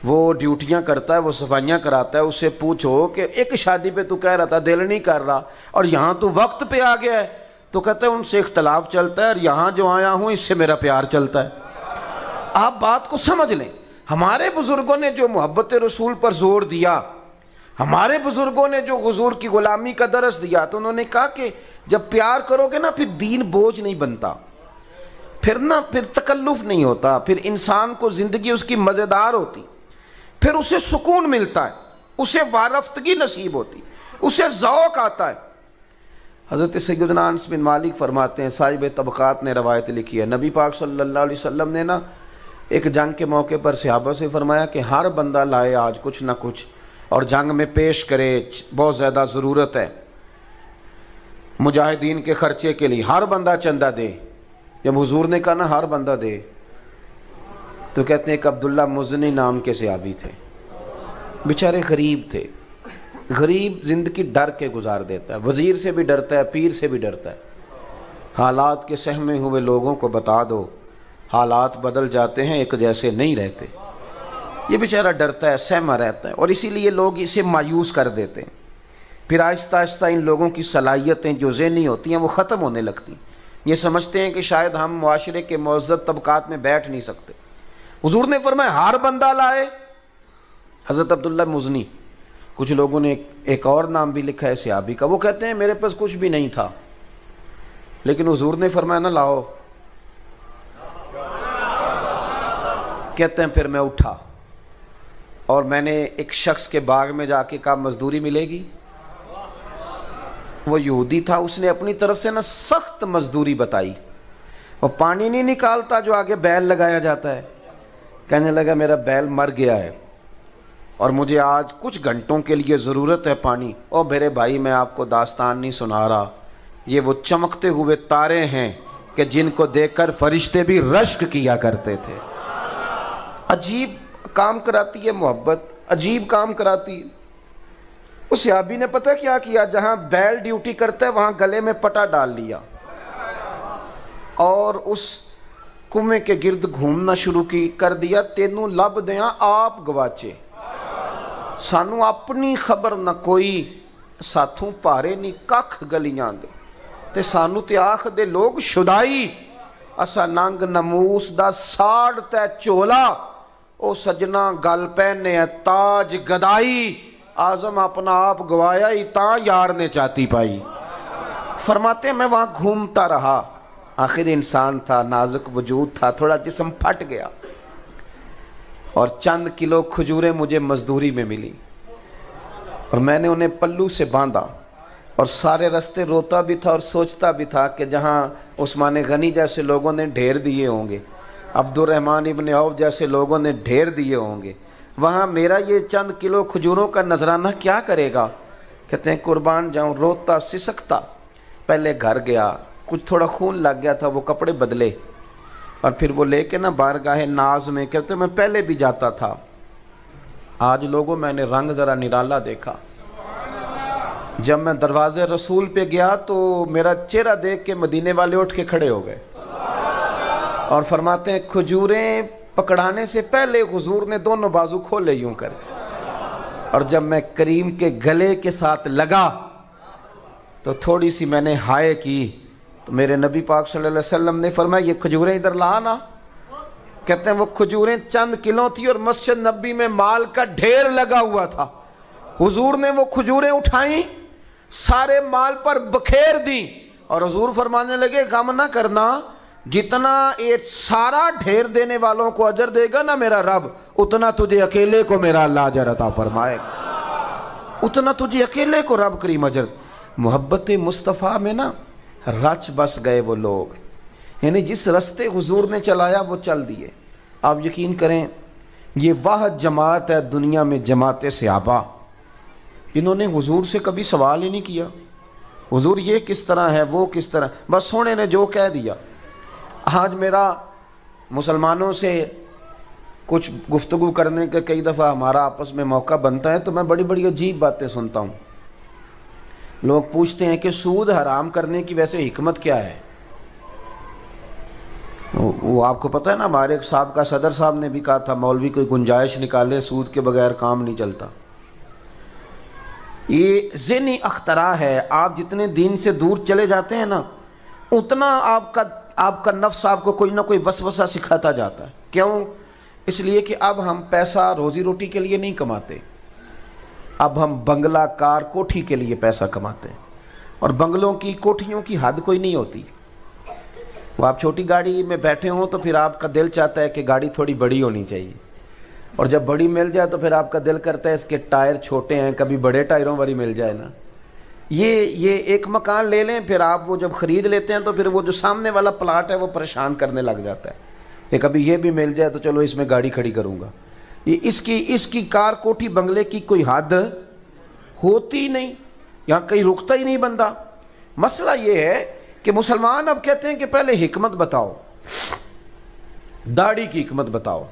وہ ڈیوٹیاں کرتا ہے, وہ صفائیاں کراتا ہے. اس سے پوچھو کہ ایک شادی پہ تو کہہ رہا تھا دل نہیں کر رہا, اور یہاں تو وقت پہ آ گیا ہے, تو کہتا ہے ان سے اختلاف چلتا ہے, اور یہاں جو آیا ہوں اس سے میرا پیار چلتا ہے. آپ بات کو سمجھ لیں. ہمارے بزرگوں نے جو محبت رسول پر زور دیا, ہمارے بزرگوں نے جو حضور کی غلامی کا درس دیا, تو انہوں نے کہا کہ جب پیار کرو گے نا پھر دین بوجھ نہیں بنتا, پھر تکلف نہیں ہوتا, پھر انسان کو زندگی اس کی مزیدار ہوتی, پھر اسے سکون ملتا ہے, اسے وارفتگی نصیب ہوتی, اسے ذوق آتا ہے. حضرت سیدنا انس بن مالک فرماتے ہیں, صاحب طبقات نے روایت لکھی ہے, نبی پاک صلی اللہ علیہ وسلم نے نا ایک جنگ کے موقع پر صحابہ سے فرمایا کہ ہر بندہ لائے آج کچھ نہ کچھ, اور جنگ میں پیش کرے, بہت زیادہ ضرورت ہے مجاہدین کے خرچے کے لیے, ہر بندہ چندہ دے. جب حضور نے کہا نا ہر بندہ دے, تو کہتے ہیں کہ عبداللہ مزنی نام کے صحابی تھے, بیچارے غریب تھے. غریب زندگی ڈر کے گزار دیتا ہے, وزیر سے بھی ڈرتا ہے, پیر سے بھی ڈرتا ہے. حالات کے سہمے ہوئے لوگوں کو بتا دو, حالات بدل جاتے ہیں, ایک جیسے نہیں رہتے. یہ بیچارہ ڈرتا ہے, سہما رہتا ہے, اور اسی لیے لوگ اسے مایوس کر دیتے ہیں. پھر آہستہ آہستہ ان لوگوں کی صلاحیتیں جو ذہنی ہوتی ہیں وہ ختم ہونے لگتی. یہ سمجھتے ہیں کہ شاید ہم معاشرے کے معزز طبقات میں بیٹھ نہیں سکتے. حضور نے فرمایا ہر بندہ لائے. حضرت عبداللہ مزنی, کچھ لوگوں نے ایک اور نام بھی لکھا ہے صحابی کا, وہ کہتے ہیں میرے پاس کچھ بھی نہیں تھا, لیکن حضور نے فرمایا نہ لاؤ. کہتے ہیں پھر میں اٹھا اور میں نے ایک شخص کے باغ میں جا کے کہا مزدوری ملے گی. وہ یہودی تھا, اس نے اپنی طرف سے نا سخت مزدوری بتائی. وہ پانی نہیں نکالتا جو آگے بیل لگایا جاتا ہے. کہنے لگا میرا بیل مر گیا ہے اور مجھے آج کچھ گھنٹوں کے لیے ضرورت ہے پانی. اور میرے بھائی میں آپ کو داستان نہیں سنا رہا, یہ وہ چمکتے ہوئے تارے ہیں کہ جن کو دیکھ کر فرشتے بھی رشک کیا کرتے تھے. عجیب کام کراتی ہے محبت, عجیب کام کراتی ہے. اس صحابی نے پتہ کیا کیا, جہاں بیل ڈیوٹی کرتا ہے وہاں گلے میں پٹا ڈال لیا اور اس کنویں کے گرد گھومنا شروع کر دیا. تینوں لب دیاں آپ گواچے, سانو اپنی خبر نہ کوئی, ساتھوں پارے نہیں ککھ گلیاں دے, تے سانو تے آخ دے لوگ شدائی. اسا ننگ نموس دا ساڑ تے چولا, او سجنا گل پہنے تاج گدائی. آزم اپنا آپ گوایا ہی تاں یار نے چاہتی پائی. فرماتے میں وہاں گھومتا رہا, آخر انسان تھا, نازک وجود تھا, تھوڑا جسم پھٹ گیا, اور چند کلو کھجوریں مجھے مزدوری میں ملی, اور میں نے انہیں پلو سے باندھا, اور سارے رستے روتا بھی تھا اور سوچتا بھی تھا کہ جہاں عثمان غنی جیسے لوگوں نے ڈھیر دیے ہوں گے, عبد الرحمن ابن عوف جیسے لوگوں نے ڈھیر دیے ہوں گے, وہاں میرا یہ چند کلو کھجوروں کا نذرانہ کیا کرے گا. کہتے ہیں قربان جاؤں, روتا سسکتا پہلے گھر گیا, کچھ تھوڑا خون لگ گیا تھا, وہ کپڑے بدلے, اور پھر وہ لے کے نا بارگاہ ناز میں کہتے میں پہلے بھی جاتا تھا، آج لوگوں میں نے رنگ ذرا نرالا دیکھا۔ جب میں دروازے رسول پہ گیا تو میرا چہرہ دیکھ کے مدینے والے اٹھ کے کھڑے ہو گئے اور فرماتے ہیں کھجوریں پکڑانے سے پہلے حضور نے دونوں بازو کھولے یوں کر، اور جب میں کریم کے گلے کے ساتھ لگا تو تھوڑی سی میں نے ہائے کی تو میرے نبی پاک صلی اللہ علیہ وسلم نے فرمایا یہ کھجوریں ادھر لا نا۔ کہتے ہیں وہ کھجوریں چند کلو تھی اور مسجد نبی میں مال کا ڈھیر لگا ہوا تھا، حضور نے وہ کھجوریں اٹھائیں سارے مال پر بکھیر دیں اور حضور فرمانے لگے غم نہ کرنا، جتنا ایک سارا ڈھیر دینے والوں کو اجر دے گا نا میرا رب، اتنا تجھے اکیلے کو میرا اللہ اجر عطا فرمائے گا، اتنا تجھے اکیلے کو رب کریم اجر۔ محبت مصطفیٰ میں نا رچ بس گئے وہ لوگ، یعنی جس رستے حضور نے چلایا وہ چل دیے۔ آپ یقین کریں یہ واحد جماعت ہے دنیا میں جماعت صحابہ، انہوں نے حضور سے کبھی سوال ہی نہیں کیا حضور یہ کس طرح ہے وہ کس طرح، بس سونے نے جو کہہ دیا۔ آج میرا مسلمانوں سے کچھ گفتگو کرنے کا کئی دفعہ ہمارا آپس میں موقع بنتا ہے تو میں بڑی بڑی عجیب باتیں سنتا ہوں۔ لوگ پوچھتے ہیں کہ سود حرام کرنے کی ویسے حکمت کیا ہے؟ وہ آپ کو پتہ ہے نا، ہمارے ایک صاحب کا صدر صاحب نے بھی کہا تھا مولوی کوئی گنجائش نکالے، سود کے بغیر کام نہیں چلتا۔ یہ ذہنی اختراع ہے، آپ جتنے دین سے دور چلے جاتے ہیں نا اتنا آپ کا نفس آپ کو کوئی نہ کوئی وسوسہ سکھاتا جاتا ہے۔ کیوں؟ اس لیے کہ اب ہم پیسہ روزی روٹی کے لیے نہیں کماتے، اب ہم بنگلہ کار کوٹھی کے لیے پیسہ کماتے ہیں، اور بنگلوں کی کوٹھیوں کی حد کوئی نہیں ہوتی۔ وہ آپ چھوٹی گاڑی میں بیٹھے ہوں تو پھر آپ کا دل چاہتا ہے کہ گاڑی تھوڑی بڑی ہونی چاہیے، اور جب بڑی مل جائے تو پھر آپ کا دل کرتا ہے اس کے ٹائر چھوٹے ہیں، کبھی بڑے ٹائروں والی مل جائے نا۔ یہ ایک مکان لے لیں، پھر آپ وہ جب خرید لیتے ہیں تو پھر وہ جو سامنے والا پلاٹ ہے وہ پریشان کرنے لگ جاتا ہے کہ کبھی یہ بھی مل جائے تو چلو اس میں گاڑی کھڑی کروں گا۔ اس کی کار کوٹھی بنگلے کی کوئی حد ہوتی نہیں، یہاں کہیں رکتا ہی نہیں بندہ۔ مسئلہ یہ ہے کہ مسلمان اب کہتے ہیں کہ پہلے حکمت بتاؤ، داڑھی کی حکمت بتاؤ،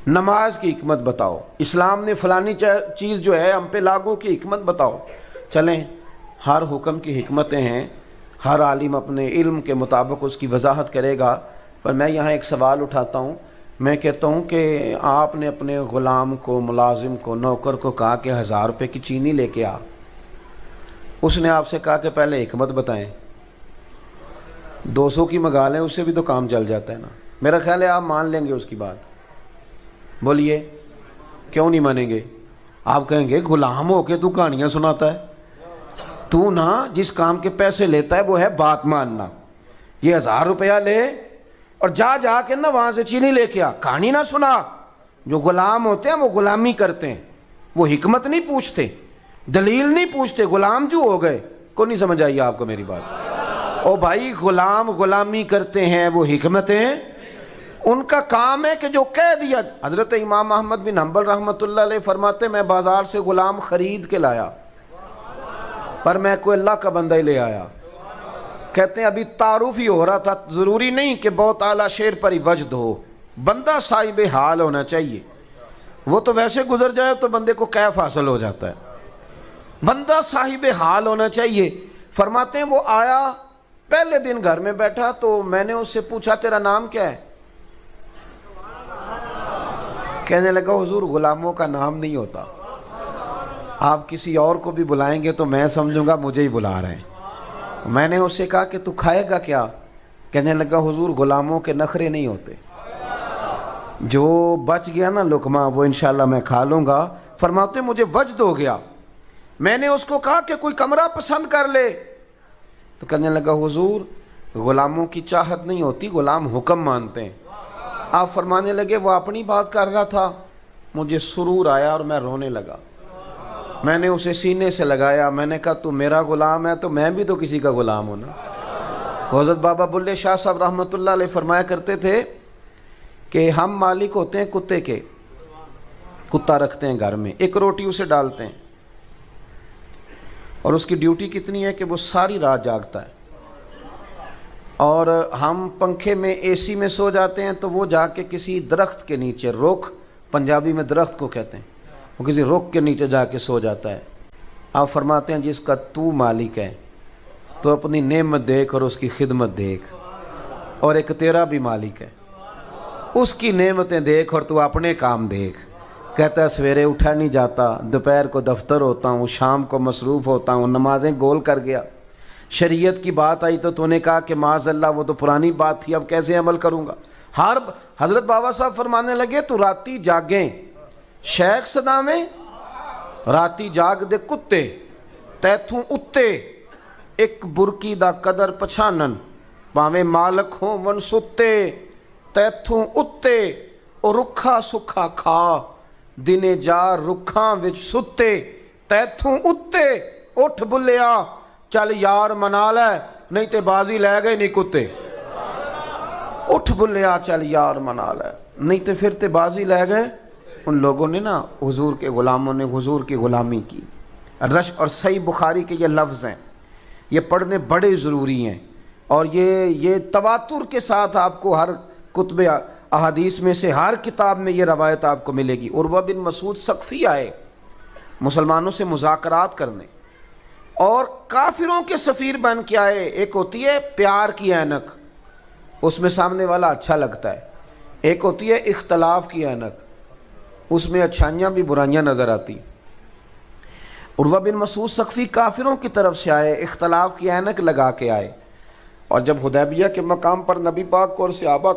نماز کی حکمت بتاؤ، اسلام نے فلانی چیز جو ہے ہم پہ لاگو کی حکمت بتاؤ۔ چلیں ہر حکم کی حکمتیں ہیں، ہر عالم اپنے علم کے مطابق اس کی وضاحت کرے گا، پر میں یہاں ایک سوال اٹھاتا ہوں۔ میں کہتا ہوں کہ آپ نے اپنے غلام کو، ملازم کو، نوکر کو کہا کہ 1000 روپے کی چینی لے کے آ، اس نے آپ سے کہا کہ پہلے حکمت بتائیں، 200 کی منگا لیں، اس سے بھی تو کام چل جاتا ہے نا۔ میرا خیال ہے آپ مان لیں گے اس کی بات، بولیے کیوں نہیں مانیں گے؟ آپ کہیں گے غلام ہو کے تو کہانیاں سناتا ہے، تو نا جس کام کے پیسے لیتا ہے وہ ہے بات ماننا۔ یہ 1000 روپیہ لے اور جا کے نا وہاں سے چینی لے کے آ، کہانی نہ سنا۔ جو غلام ہوتے ہیں وہ غلامی کرتے ہیں، وہ حکمت نہیں پوچھتے، دلیل نہیں پوچھتے، غلام جو ہو گئے۔ کو نہیں سمجھ آئی آپ کو میری بات؟ او بھائی غلام غلامی کرتے ہیں، وہ حکمتیں ان کا کام ہے کہ جو کہہ دیا۔ حضرت امام احمد بن حنبل رحمۃ اللہ علیہ فرماتے میں بازار سے غلام خرید کے لایا، پر میں کوئی اللہ کا بندہ ہی لے آیا۔ کہتے ہیں ابھی تعارف ہی ہو رہا تھا، ضروری نہیں کہ بہت اعلیٰ شعر پر ہی وجد ہو، بندہ صاحب حال ہونا چاہیے۔ وہ تو ویسے گزر جائے تو بندے کو کیف حاصل ہو جاتا ہے، بندہ صاحب حال ہونا چاہیے۔ فرماتے ہیں وہ آیا، پہلے دن گھر میں بیٹھا تو میں نے اس سے پوچھا تیرا نام کیا ہے؟ کہنے لگا حضور غلاموں کا نام نہیں ہوتا، آپ کسی اور کو بھی بلائیں گے تو میں سمجھوں گا مجھے ہی بلا رہے ہیں۔ میں نے اس سے کہا کہ تو کھائے گا کیا؟ کہنے لگا حضور غلاموں کے نخرے نہیں ہوتے، جو بچ گیا نا لقمہ وہ انشاءاللہ میں کھا لوں گا۔ فرماتے مجھے وجد ہو گیا، میں نے اس کو کہا کہ کوئی کمرہ پسند کر لے، تو کہنے لگا حضور غلاموں کی چاہت نہیں ہوتی، غلام حکم مانتے ہیں۔ آپ فرمانے لگے وہ اپنی بات کر رہا تھا، مجھے سرور آیا اور میں رونے لگا۔ میں نے اسے سینے سے لگایا، میں نے کہا تو میرا غلام ہے تو میں بھی تو کسی کا غلام ہوں نا۔ حضرت بابا بلے شاہ صاحب رحمۃ اللہ علیہ فرمایا کرتے تھے کہ ہم مالک ہوتے ہیں کتے کے، کتا رکھتے ہیں گھر میں، ایک روٹی اسے ڈالتے ہیں اور اس کی ڈیوٹی کتنی ہے کہ وہ ساری رات جاگتا ہے، اور ہم پنکھے میں اے سی میں سو جاتے ہیں تو وہ جا کے کسی درخت کے نیچے، رخ پنجابی میں درخت کو کہتے ہیں، وہ کسی رخ کے نیچے جا کے سو جاتا ہے۔ آپ فرماتے ہیں جس کا تو مالک ہے تو اپنی نعمت دیکھ اور اس کی خدمت دیکھ، اور ایک تیرا بھی مالک ہے، اس کی نعمتیں دیکھ اور تو اپنے کام دیکھ۔ کہتا ہے سویرے اٹھا نہیں جاتا، دوپہر کو دفتر ہوتا ہوں، شام کو مصروف ہوتا ہوں، نمازیں گول کر گیا، شریعت کی بات آئی تو نے کہا کہ معاذ اللہ وہ تو پرانی بات تھی، اب کیسے عمل کروں گا۔ حضرت بابا صاحب فرمانے لگے تو راتی جاگیں شیخ صدامیں، راتی جاگ دے کتے تیتھوں اتے، ایک برکی دا قدر پچھانن، پاویں مالک ہوں ون ستے، تیتھوں اتے او رکھا سکھا کھا، دنے جا رکھاں وچ ستے، تیتھوں اتے اٹھ بلیا چل یار منا لے، نہیں تے بازی لے گئے نہیں کتے۔ اٹھ بلیا چل یار منا لے، نہیں تے پھر تے بازی لے گئے۔ ان لوگوں نے نا حضور کے غلاموں نے حضور کی غلامی کی۔ رش اور صحیح بخاری کے یہ لفظ ہیں، یہ پڑھنے بڑے ضروری ہیں، اور یہ تواتر کے ساتھ آپ کو ہر کتب احادیث میں سے ہر کتاب میں یہ روایت آپ کو ملے گی۔ عروہ بن مسعود ثقفی آئے مسلمانوں سے مذاکرات کرنے، اور کافروں کے سفیر بن کے آئے۔ ایک ہوتی ہے پیار کی اینک، اس میں سامنے والا اچھا لگتا ہے، ایک ہوتی ہے اختلاف کی اینک، اس میں اچھائیاں بھی برائیاں نظر آتی۔ عروہ بن مسعود ثقفی کافروں کی طرف سے آئے، اختلاف کی اینک لگا کے آئے، اور جب حدیبیہ کے مقام پر نبی پاک کو اور صحابہ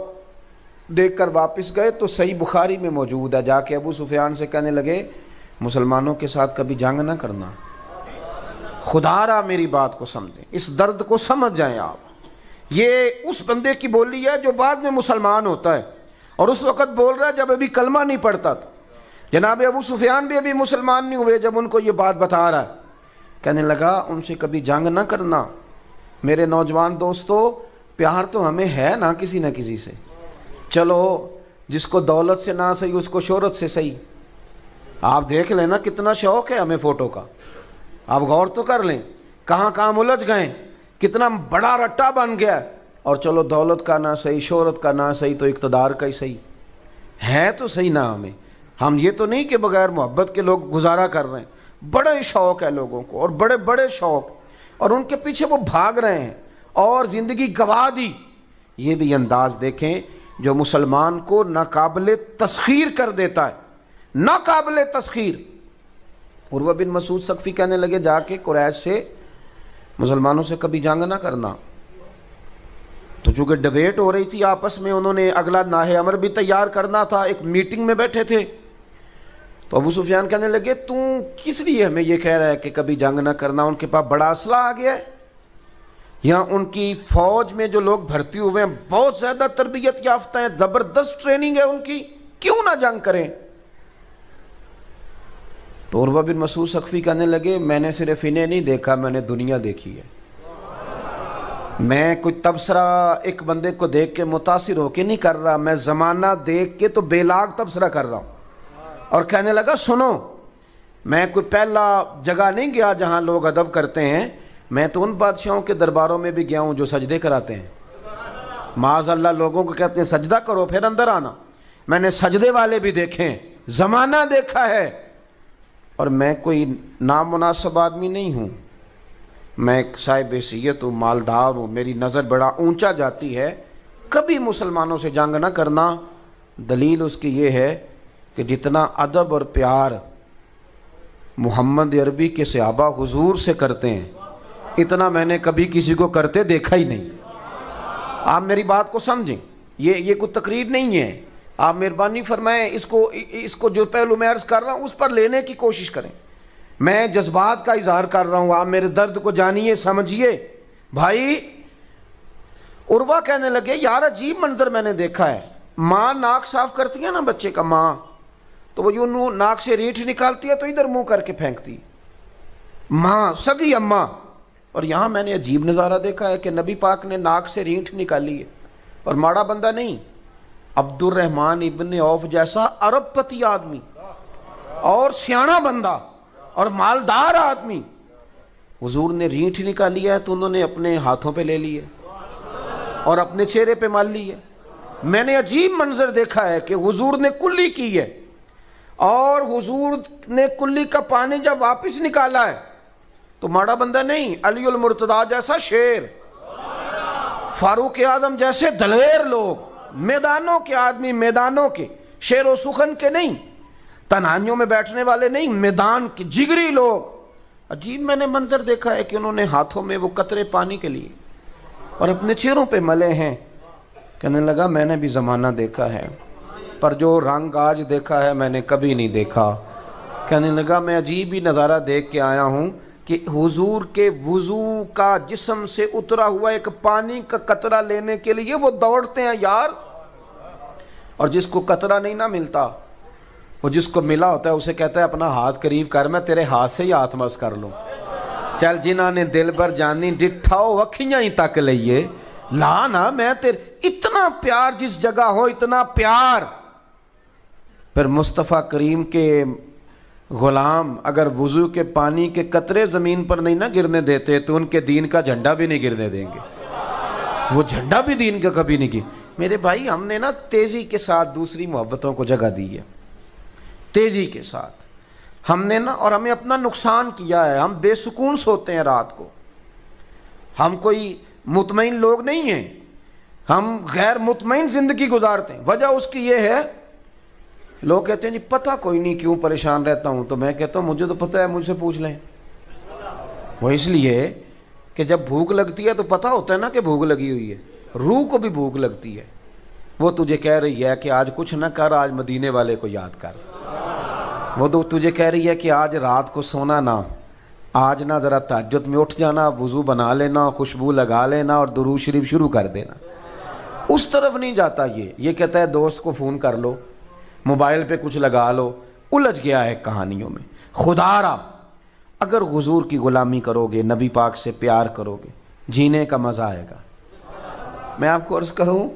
دیکھ کر واپس گئے تو صحیح بخاری میں موجود ہے، جا کے ابو سفیان سے کہنے لگے مسلمانوں کے ساتھ کبھی جنگ نہ کرنا، خدا را میری بات کو سمجھیں، اس درد کو سمجھ جائیں آپ۔ یہ اس بندے کی بولی ہے جو بعد میں مسلمان ہوتا ہے، اور اس وقت بول رہا ہے جب ابھی کلمہ نہیں پڑھتا تھا۔ جناب ابو سفیان بھی ابھی مسلمان نہیں ہوئے جب ان کو یہ بات بتا رہا ہے۔ کہنے لگا ان سے کبھی جنگ نہ کرنا۔ میرے نوجوان دوستو، پیار تو ہمیں ہے نا کسی نہ کسی سے، چلو جس کو دولت سے نہ صحیح اس کو شہرت سے صحیح۔ آپ دیکھ لیں نا کتنا شوق ہے ہمیں فوٹو کا، آپ غور تو کر لیں کہاں کہاں الجھ گئے، کتنا بڑا رٹا بن گیا، اور چلو دولت کا نہ صحیح، شہرت کا نہ صحیح تو اقتدار کا ہی صحیح ہے تو صحیح نا ہمیں۔ ہم یہ تو نہیں کہ بغیر محبت کے لوگ گزارا کر رہے ہیں، بڑے شوق ہے لوگوں کو، اور بڑے بڑے شوق، اور ان کے پیچھے وہ بھاگ رہے ہیں اور زندگی گوا دی۔ یہ بھی انداز دیکھیں جو مسلمان کو ناقابل تسخیر کر دیتا ہے، ناقابل تسخیر۔ عروہ بن مسعود ثقفی کہنے لگے جا کے قریش سے مسلمانوں سے کبھی جنگ نہ کرنا۔ تو چونکہ ڈبیٹ ہو رہی تھی آپس میں، انہوں نے اگلا ناہے امر بھی تیار کرنا تھا، ایک میٹنگ میں بیٹھے تھے، تو ابو سفیان کہنے لگے تو کس لیے ہمیں یہ کہہ رہا ہے کہ کبھی جنگ نہ کرنا؟ ان کے پاس بڑا اسلحہ آ گیا ہے، یا ان کی فوج میں جو لوگ بھرتی ہوئے ہیں بہت زیادہ تربیت یافتہ ہیں، زبردست ٹریننگ ہے ان کی، کیوں نہ جنگ کریں؟ تو عروہ بن مسعود ثقفی کہنے لگے میں نے صرف انہیں نہیں دیکھا، میں نے دنیا دیکھی ہے۔ میں کوئی تبصرہ ایک بندے کو دیکھ کے متاثر ہو کے نہیں کر رہا، میں زمانہ دیکھ کے تو بے لاگ تبصرہ کر رہا ہوں۔ اور کہنے لگا سنو، میں کوئی پہلا جگہ نہیں گیا جہاں لوگ ادب کرتے ہیں، میں تو ان بادشاہوں کے درباروں میں بھی گیا ہوں جو سجدے کراتے ہیں۔ معاذ اللہ لوگوں کو کہتے ہیں سجدہ کرو پھر اندر آنا، میں نے سجدے والے بھی دیکھے ہیں، زمانہ دیکھا ہے، اور میں کوئی نامناسب آدمی نہیں ہوں، میں ایک صاحب حیثیت ہوں، مالدار ہوں، میری نظر بڑا اونچا جاتی ہے، کبھی مسلمانوں سے جنگ نہ کرنا۔ دلیل اس کی یہ ہے کہ جتنا ادب اور پیار محمد عربی کے صحابہ حضور سے کرتے ہیں اتنا میں نے کبھی کسی کو کرتے دیکھا ہی نہیں۔ آپ میری بات کو سمجھیں، یہ کوئی تقریر نہیں ہے، آپ مہربانی فرمائیں اس کو جو پہلو میں عرض کر رہا ہوں اس پر لینے کی کوشش کریں۔ میں جذبات کا اظہار کر رہا ہوں، آپ میرے درد کو جانیے سمجھیے۔ بھائی عروہ کہنے لگے یار عجیب منظر میں نے دیکھا ہے، ماں ناک صاف کرتی ہے نا بچے کا، ماں تو وہ یوں ناک سے ریٹھ نکالتی ہے تو ادھر منہ کر کے پھینکتی، ماں سگی اماں۔ اور یہاں میں نے عجیب نظارہ دیکھا ہے کہ نبی پاک نے ناک سے ریٹھ نکالی ہے، اور ماڑا بندہ نہیں، عبد الرحمن ابن عوف جیسا عرب پتی آدمی اور سیاںا بندہ اور مالدار آدمی، حضور نے ریٹھ نکالی ہے تو انہوں نے اپنے ہاتھوں پہ لے لی ہے۔ اور اپنے چہرے پہ مال لی ہے۔ میں نے عجیب منظر دیکھا ہے کہ حضور نے کلی کی ہے، اور حضور نے کلی کا پانی جب واپس نکالا ہے تو ماڑا بندہ نہیں، علی المرتضیٰ جیسا شیر، فاروق اعظم جیسے دلیر لوگ، میدانوں کے آدمی، میدانوں کے، شیر و سخن کے نہیں، تنہائیوں میں بیٹھنے والے نہیں، میدان کے جگری لوگ۔ عجیب میں نے منظر دیکھا ہے کہ انہوں نے ہاتھوں میں وہ قطرے پانی کے لیے اور اپنے چہروں پہ ملے ہیں۔ کہنے لگا میں نے بھی زمانہ دیکھا ہے، پر جو رنگ آج دیکھا ہے میں نے کبھی نہیں دیکھا۔ کہنے لگا میں عجیب ہی نظارہ دیکھ کے آیا ہوں کہ حضور کے وضو کا جسم سے اترا ہوا ایک پانی کا قطرہ لینے کے لیے وہ دوڑتے ہیں یار، اور جس کو قطرہ نہیں نہ ملتا، وہ جس کو ملا ہوتا ہے اسے کہتا ہے اپنا ہاتھ قریب کر، میں تیرے ہاتھ سے ہی ہاتھ مس کر لوں۔ چل جنہ نے دل بر جانی ڈٹھاؤ وکھیاں ہی تک لئیے، لا نا میں تیرے، اتنا پیار جس جگہ ہو، اتنا پیار۔ پھر مصطفیٰ کریم کے غلام اگر وضو کے پانی کے قطرے زمین پر نہیں نہ گرنے دیتے تو ان کے دین کا جھنڈا بھی نہیں گرنے دیں گے، وہ جھنڈا بھی دین کا کبھی نہیں گرے۔ میرے بھائی ہم نے نا تیزی کے ساتھ دوسری محبتوں کو جگہ دی ہے، تیزی کے ساتھ ہم نے نا، اور ہمیں اپنا نقصان کیا ہے۔ ہم بے سکون سوتے ہیں رات کو، ہم کوئی مطمئن لوگ نہیں ہیں، ہم غیر مطمئن زندگی گزارتے ہیں۔ وجہ اس کی یہ ہے، لوگ کہتے ہیں جی پتہ کوئی نہیں کیوں پریشان رہتا ہوں، تو میں کہتا ہوں مجھے تو پتہ ہے، مجھ سے پوچھ لیں۔ وہ اس لیے کہ جب بھوک لگتی ہے تو پتہ ہوتا ہے نا کہ بھوک لگی ہوئی ہے، روح کو بھی بھوک لگتی ہے، وہ تجھے کہہ رہی ہے کہ آج کچھ نہ کر، آج مدینے والے کو یاد کر۔ وہ تو تجھے کہہ رہی ہے کہ آج رات کو سونا نہ، آج نہ ذرا تہجد میں اٹھ جانا، وضو بنا لینا، خوشبو لگا لینا اور درود شریف شروع کر دینا۔ اس طرف نہیں جاتا یہ کہتا ہے دوست کو فون کر لو، موبائل پہ کچھ لگا لو، الجھ گیا ہے کہانیوں میں۔ خدا را اگر حضور کی غلامی کرو گے، نبی پاک سے پیار کرو گے، جینے کا مزہ آئے گا۔ میں آپ کو عرض کروں،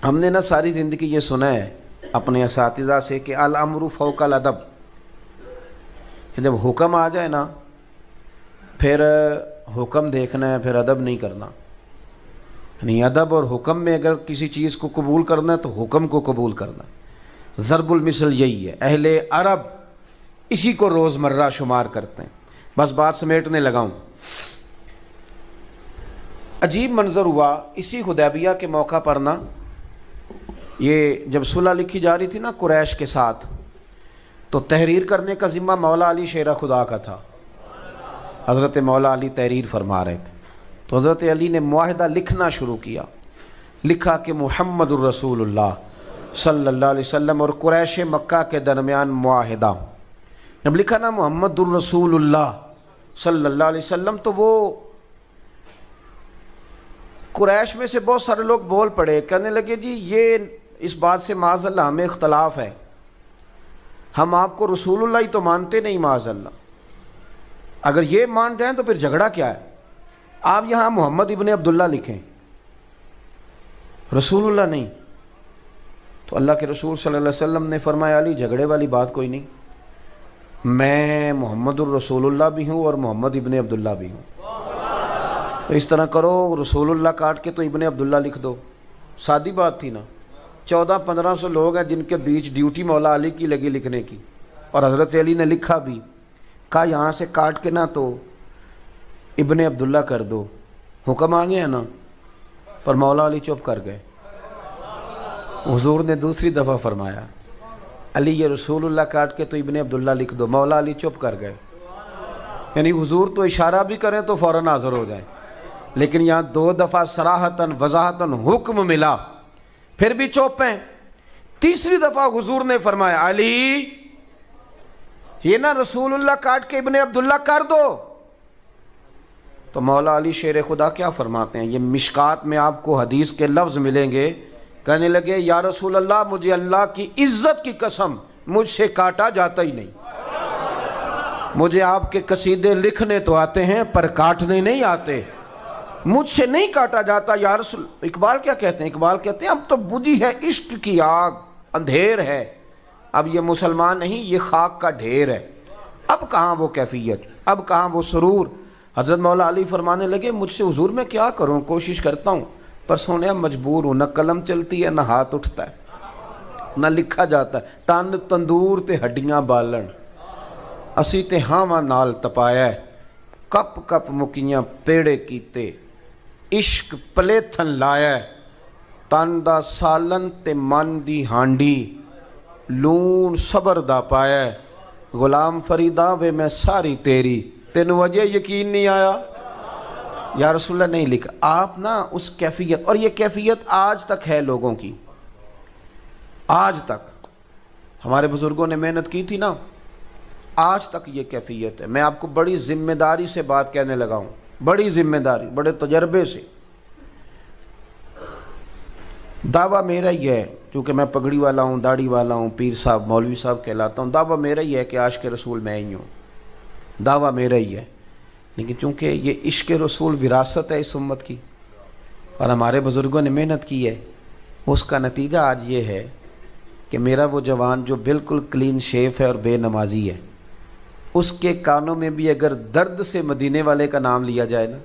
ہم نے نا ساری زندگی یہ سنا ہے اپنے اساتذہ سے کہ الامر فوق الادب، کہ جب حکم آ جائے نا پھر حکم دیکھنا ہے، پھر ادب نہیں کرنا۔ یعنی ادب اور حکم میں اگر کسی چیز کو قبول کرنا ہے تو حکم کو قبول کرنا۔ ضرب المثل یہی ہے، اہل عرب اسی کو روزمرہ شمار کرتے ہیں۔ بس بات سمیٹنے لگاؤں، عجیب منظر ہوا اسی حدیبیہ کے موقع پر نا، یہ جب صلح لکھی جا رہی تھی نا قریش کے ساتھ، تو تحریر کرنے کا ذمہ مولا علی شیر خدا کا تھا۔ حضرت مولا علی تحریر فرما رہے تھے، تو حضرت علی نے معاہدہ لکھنا شروع کیا۔ لکھا کہ محمد الرسول اللہ صلی اللہ علیہ وسلم اور قریش مکہ کے درمیان معاہدہ۔ جب لکھا نا محمد الرسول اللہ صلی اللہ علیہ وسلم، تو وہ قریش میں سے بہت سارے لوگ بول پڑے، کہنے لگے جی یہ اس بات سے معاذ اللہ ہمیں اختلاف ہے، ہم آپ کو رسول اللہ ہی تو مانتے نہیں، معاذ اللہ، اگر یہ مان رہے ہیں تو پھر جھگڑا کیا ہے؟ آپ یہاں محمد ابن عبداللہ لکھیں، رسول اللہ نہیں۔ تو اللہ کے رسول صلی اللہ علیہ وسلم نے فرمایا علی جھگڑے والی بات کوئی نہیں، میں محمد الرسول اللہ بھی ہوں اور محمد ابن عبداللہ بھی ہوں، تو اس طرح کرو رسول اللہ کاٹ کے تو ابن عبداللہ لکھ دو۔ سادی بات تھی نا، 1400-1500 لوگ ہیں جن کے بیچ ڈیوٹی مولا علی کی لگی لکھنے کی، اور حضرت علی نے لکھا بھی، کہا یہاں سے کاٹ کے نہ تو ابن عبداللہ کر دو، حکم آ گیا نا، پر مولا علی چپ کر گئے۔ حضور نے دوسری دفعہ فرمایا علی یہ رسول اللہ کاٹ کے تو ابن عبداللہ لکھ دو، مولا علی چپ کر گئے۔ یعنی حضور تو اشارہ بھی کریں تو فوراً حاضر ہو جائیں، لیکن یہاں 2 دفعہ صراحتاً وضاحتاً حکم ملا، پھر بھی چپ ہیں۔ تیسری دفعہ حضور نے فرمایا علی یہ نا رسول اللہ کاٹ کے ابن عبداللہ کر دو۔ تو مولا علی شیر خدا کیا فرماتے ہیں، یہ مشکات میں آپ کو حدیث کے لفظ ملیں گے، کہنے لگے یا رسول اللہ مجھے اللہ کی عزت کی قسم مجھ سے کاٹا جاتا ہی نہیں، مجھے آپ کے قصیدے لکھنے تو آتے ہیں پر کاٹنے نہیں آتے، مجھ سے نہیں کاٹا جاتا یا رسول۔ اقبال کیا کہتے ہیں؟ اقبال کہتے ہیں اب تو بجھی ہے عشق کی آگ، اندھیر ہے، اب یہ مسلمان نہیں یہ خاک کا ڈھیر ہے، اب کہاں وہ کیفیت، اب کہاں وہ سرور۔ حضرت مولا علی فرمانے لگے مجھ سے حضور میں کیا کروں، کوشش کرتا ہوں پر سونے مجبور ہوں، نہ قلم چلتی ہے نہ ہاتھ اٹھتا ہے نہ لکھا جاتا ہے، تن تندور تے ہڈیاں بالن، اسی تے ہاواں نال تپایا ہے، کپ کپ مکیاں پیڑے کیتے، عشق پلیتھن لایا ہے، تن دا سالن تے من دی ہانڈی، لون صبر دا پایا ہے، غلام فریدا وے میں ساری تیری، تینوں وجہ یقین نہیں آیا یا رسول اللہ نہیں لکھا۔ آپ نا اس کیفیت، اور یہ کیفیت آج تک ہے لوگوں کی، آج تک ہمارے بزرگوں نے محنت کی تھی نا، آج تک یہ کیفیت ہے۔ میں آپ کو بڑی ذمہ داری سے بات کہنے لگا ہوں، بڑی ذمہ داری، بڑے تجربے سے۔ دعویٰ میرا ہی ہے، چونکہ میں پگڑی والا ہوں، داڑھی والا ہوں، پیر صاحب مولوی صاحب کہلاتا ہوں، دعویٰ میرا ہی ہے کہ عاشق رسول میں ہی ہوں، دعویٰ میرا ہی ہے، لیکن چونکہ یہ عشق رسول وراثت ہے اس امت کی اور ہمارے بزرگوں نے محنت کی ہے، اس کا نتیجہ آج یہ ہے کہ میرا وہ جوان جو بالکل کلین شیف ہے اور بے نمازی ہے، اس کے کانوں میں بھی اگر درد سے مدینے والے کا نام لیا جائے نا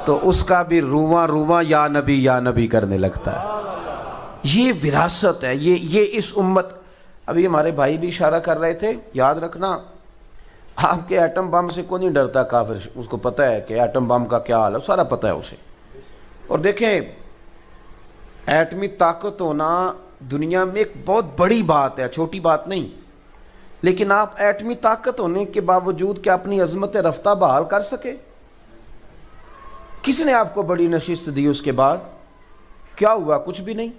تو اس کا بھی رواں رواں یا نبی کرنے لگتا ہے۔ یہ وراثت ہے، یہ اس امت۔ ابھی ہمارے بھائی بھی اشارہ کر رہے تھے، یاد رکھنا آپ کے ایٹم بم سے کوئی نہیں ڈرتا کافر، اس کو پتہ ہے کہ ایٹم بم کا کیا حال ہے، سارا پتہ ہے اسے۔ اور دیکھیں ایٹمی طاقت ہونا دنیا میں ایک بہت بڑی بات ہے، چھوٹی بات نہیں، لیکن آپ ایٹمی طاقت ہونے کے باوجود کہ اپنی عظمت رفتہ بحال کر سکے؟ کس نے آپ کو بڑی نشست دی؟ اس کے بعد کیا ہوا؟ کچھ بھی نہیں،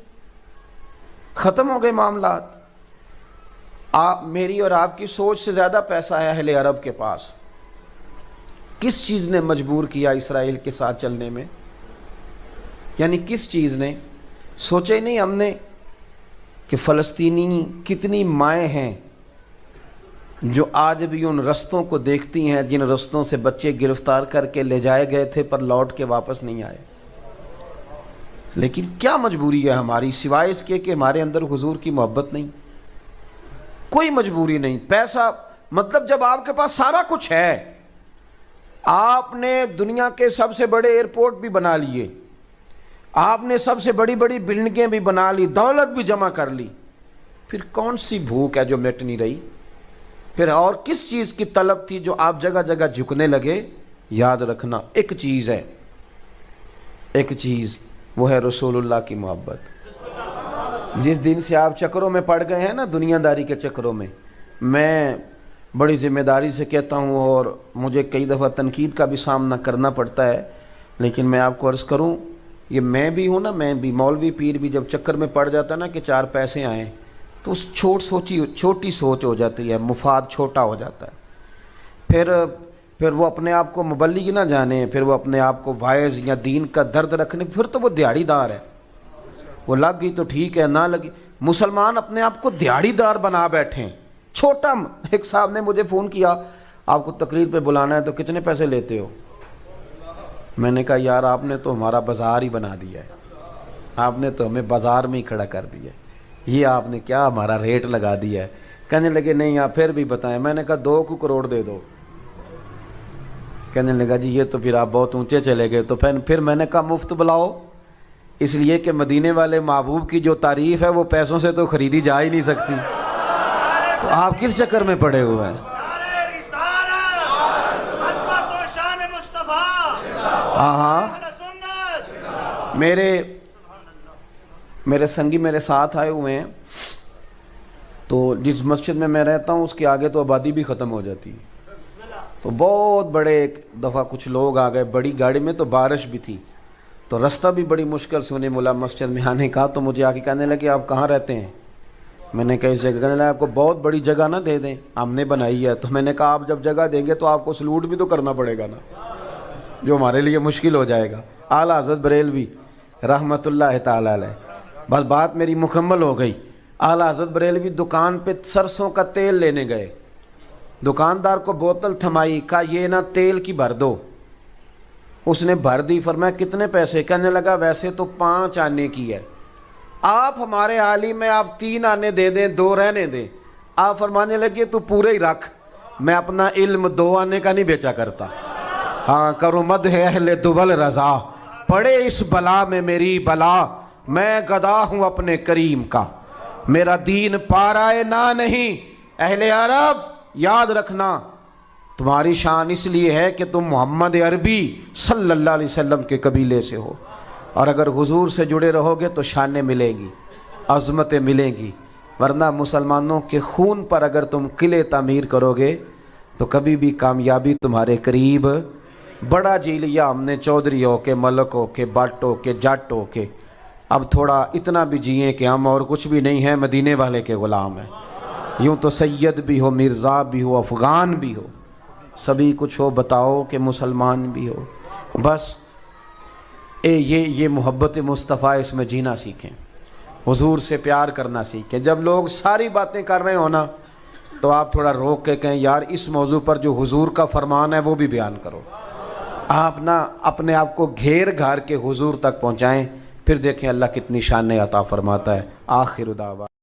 ختم ہو گئے معاملات۔ آپ میری اور آپ کی سوچ سے زیادہ پیسہ ہے اہل عرب کے پاس۔ کس چیز نے مجبور کیا اسرائیل کے ساتھ چلنے میں؟ یعنی کس چیز نے؟ سوچا ہی نہیں ہم نے کہ فلسطینی کتنی مائیں ہیں جو آج بھی ان رستوں کو دیکھتی ہیں جن رستوں سے بچے گرفتار کر کے لے جائے گئے تھے پر لوٹ کے واپس نہیں آئے۔ لیکن کیا مجبوری ہے ہماری سوائے اس کے کہ ہمارے اندر حضور کی محبت نہیں؟ کوئی مجبوری نہیں۔ پیسہ مطلب جب آپ کے پاس سارا کچھ ہے، آپ نے دنیا کے سب سے بڑے ایئرپورٹ بھی بنا لیے، آپ نے سب سے بڑی بڑی بلڈنگیں بھی بنا لی، دولت بھی جمع کر لی، پھر کون سی بھوک ہے جو مٹ نہیں رہی؟ پھر اور کس چیز کی طلب تھی جو آپ جگہ جگہ جھکنے لگے؟ یاد رکھنا ایک چیز ہے، ایک چیز، وہ ہے رسول اللہ کی محبت۔ جس دن سے آپ چکروں میں پڑ گئے ہیں نا، دنیا داری کے چکروں میں، میں بڑی ذمہ داری سے کہتا ہوں اور مجھے کئی دفعہ تنقید کا بھی سامنا کرنا پڑتا ہے، لیکن میں آپ کو عرض کروں، یہ میں بھی ہوں نا، میں بھی مولوی پیر بھی جب چکر میں پڑ جاتا نا کہ چار پیسے آئیں تو اس چھوٹی سوچ ہو جاتی ہے، مفاد چھوٹا ہو جاتا ہے، پھر وہ اپنے آپ کو مبلغ نہ جانے، پھر وہ اپنے آپ کو وائز یا دین کا درد رکھنے، پھر تو وہ دیہڑی دار ہے، وہ لگ گئی تو ٹھیک ہے، نہ لگی۔ مسلمان اپنے آپ کو دیہڑی دار بنا بیٹھے، چھوٹا۔ ایک صاحب نے مجھے فون کیا، آپ کو تقریر پہ بلانا ہے تو کتنے پیسے لیتے ہو؟ میں نے کہا یار آپ نے تو ہمارا بازار ہی بنا دیا ہے، آپ نے تو ہمیں بازار میں ہی کھڑا کر دیا ہے، یہ آپ نے کیا ہمارا ریٹ لگا دیا ہے؟ کہنے لگے نہیں آپ پھر بھی بتائیں۔ میں نے کہا 2 کروڑ دے دو۔ کہنے لگا جی یہ تو پھر آپ بہت اونچے چلے گئے۔ تو پھر میں نے کہا مفت بلاؤ، اس لیے کہ مدینے والے محبوب کی جو تعریف ہے وہ پیسوں سے تو خریدی جا ہی نہیں سکتی، تو آپ کس چکر میں پڑے ہوئے ہیں؟ ہاں میرے سنگی میرے ساتھ آئے ہوئے ہیں، تو جس مسجد میں رہتا ہوں اس کے آگے تو آبادی بھی ختم ہو جاتی ہے، تو بہت بڑے ایک دفعہ کچھ لوگ آ گئے بڑی گاڑی میں، تو بارش بھی تھی، تو رستہ بھی بڑی مشکل سے انہیں ملا مسجد میں آنے کا۔ تو مجھے آ کے کہنے لگے آپ کہاں رہتے ہیں؟ میں نے کہا اس جگہ۔ کہنے لگا آپ کو بہت بڑی جگہ نہ دے دیں، ہم نے بنائی ہے۔ تو میں نے کہا آپ جب جگہ دیں گے تو آپ کو سلوٹ بھی تو کرنا پڑے گا نا، جو ہمارے لیے مشکل ہو جائے گا۔ اعلیٰ حضرت بریلوی رحمۃ اللہ تعالی علیہ، بس بات میری مکمل ہو گئی۔ اعلیٰ حضرت بریلوی دکان پہ سرسوں کا تیل لینے گئے، دکاندار کو بوتل تھمائی، کہا یہ نا تیل کی بھر دو، اس نے بھر دی، فرمایا کتنے پیسے؟ کہنے لگا ویسے تو 5 آنے کی ہے، آپ ہمارے عالم میں آپ 3 آنے دے دیں، 2 رہنے دیں۔ آپ فرمانے لگے تو پورے ہی رکھ، میں اپنا علم 2 آنے کا نہیں بیچا کرتا، ہاں کرو مدح اہل دول رضا، پڑے اس بلا میں میری بلا، میں گدا ہوں اپنے کریم کا، میرا دین پارائے نہ نہیں۔ اہل عرب یاد رکھنا، تمہاری شان اس لیے ہے کہ تم محمد عربی صلی اللہ علیہ وسلم کے قبیلے سے ہو، اور اگر حضور سے جڑے رہو گے تو شانیں ملیں گی، عظمتیں ملیں گی، ورنہ مسلمانوں کے خون پر اگر تم قلعے تعمیر کرو گے تو کبھی بھی کامیابی تمہارے قریب۔ بڑا جی لیا ہم نے چودھری ہو کے، ملک ہو کے، بٹ ہو کے، جٹ ہو کے، اب تھوڑا اتنا بھی جئیں کہ ہم اور کچھ بھی نہیں ہیں، مدینے والے کے غلام ہیں۔ یوں تو سید بھی ہو، مرزا بھی ہو، افغان بھی ہو، سبھی کچھ ہو، بتاؤ کہ مسلمان بھی ہو۔ بس یہ محبت مصطفیٰ، اس میں جینا سیکھیں، حضور سے پیار کرنا سیکھیں۔ جب لوگ ساری باتیں کر رہے ہو نا تو آپ تھوڑا روک کے کہیں یار اس موضوع پر جو حضور کا فرمان ہے وہ بھی بیان کرو۔ آپ نا اپنے آپ کو گھیر گھار کے حضور تک پہنچائیں، پھر دیکھیں اللہ کتنی شان عطا فرماتا ہے۔ آخر دعوانا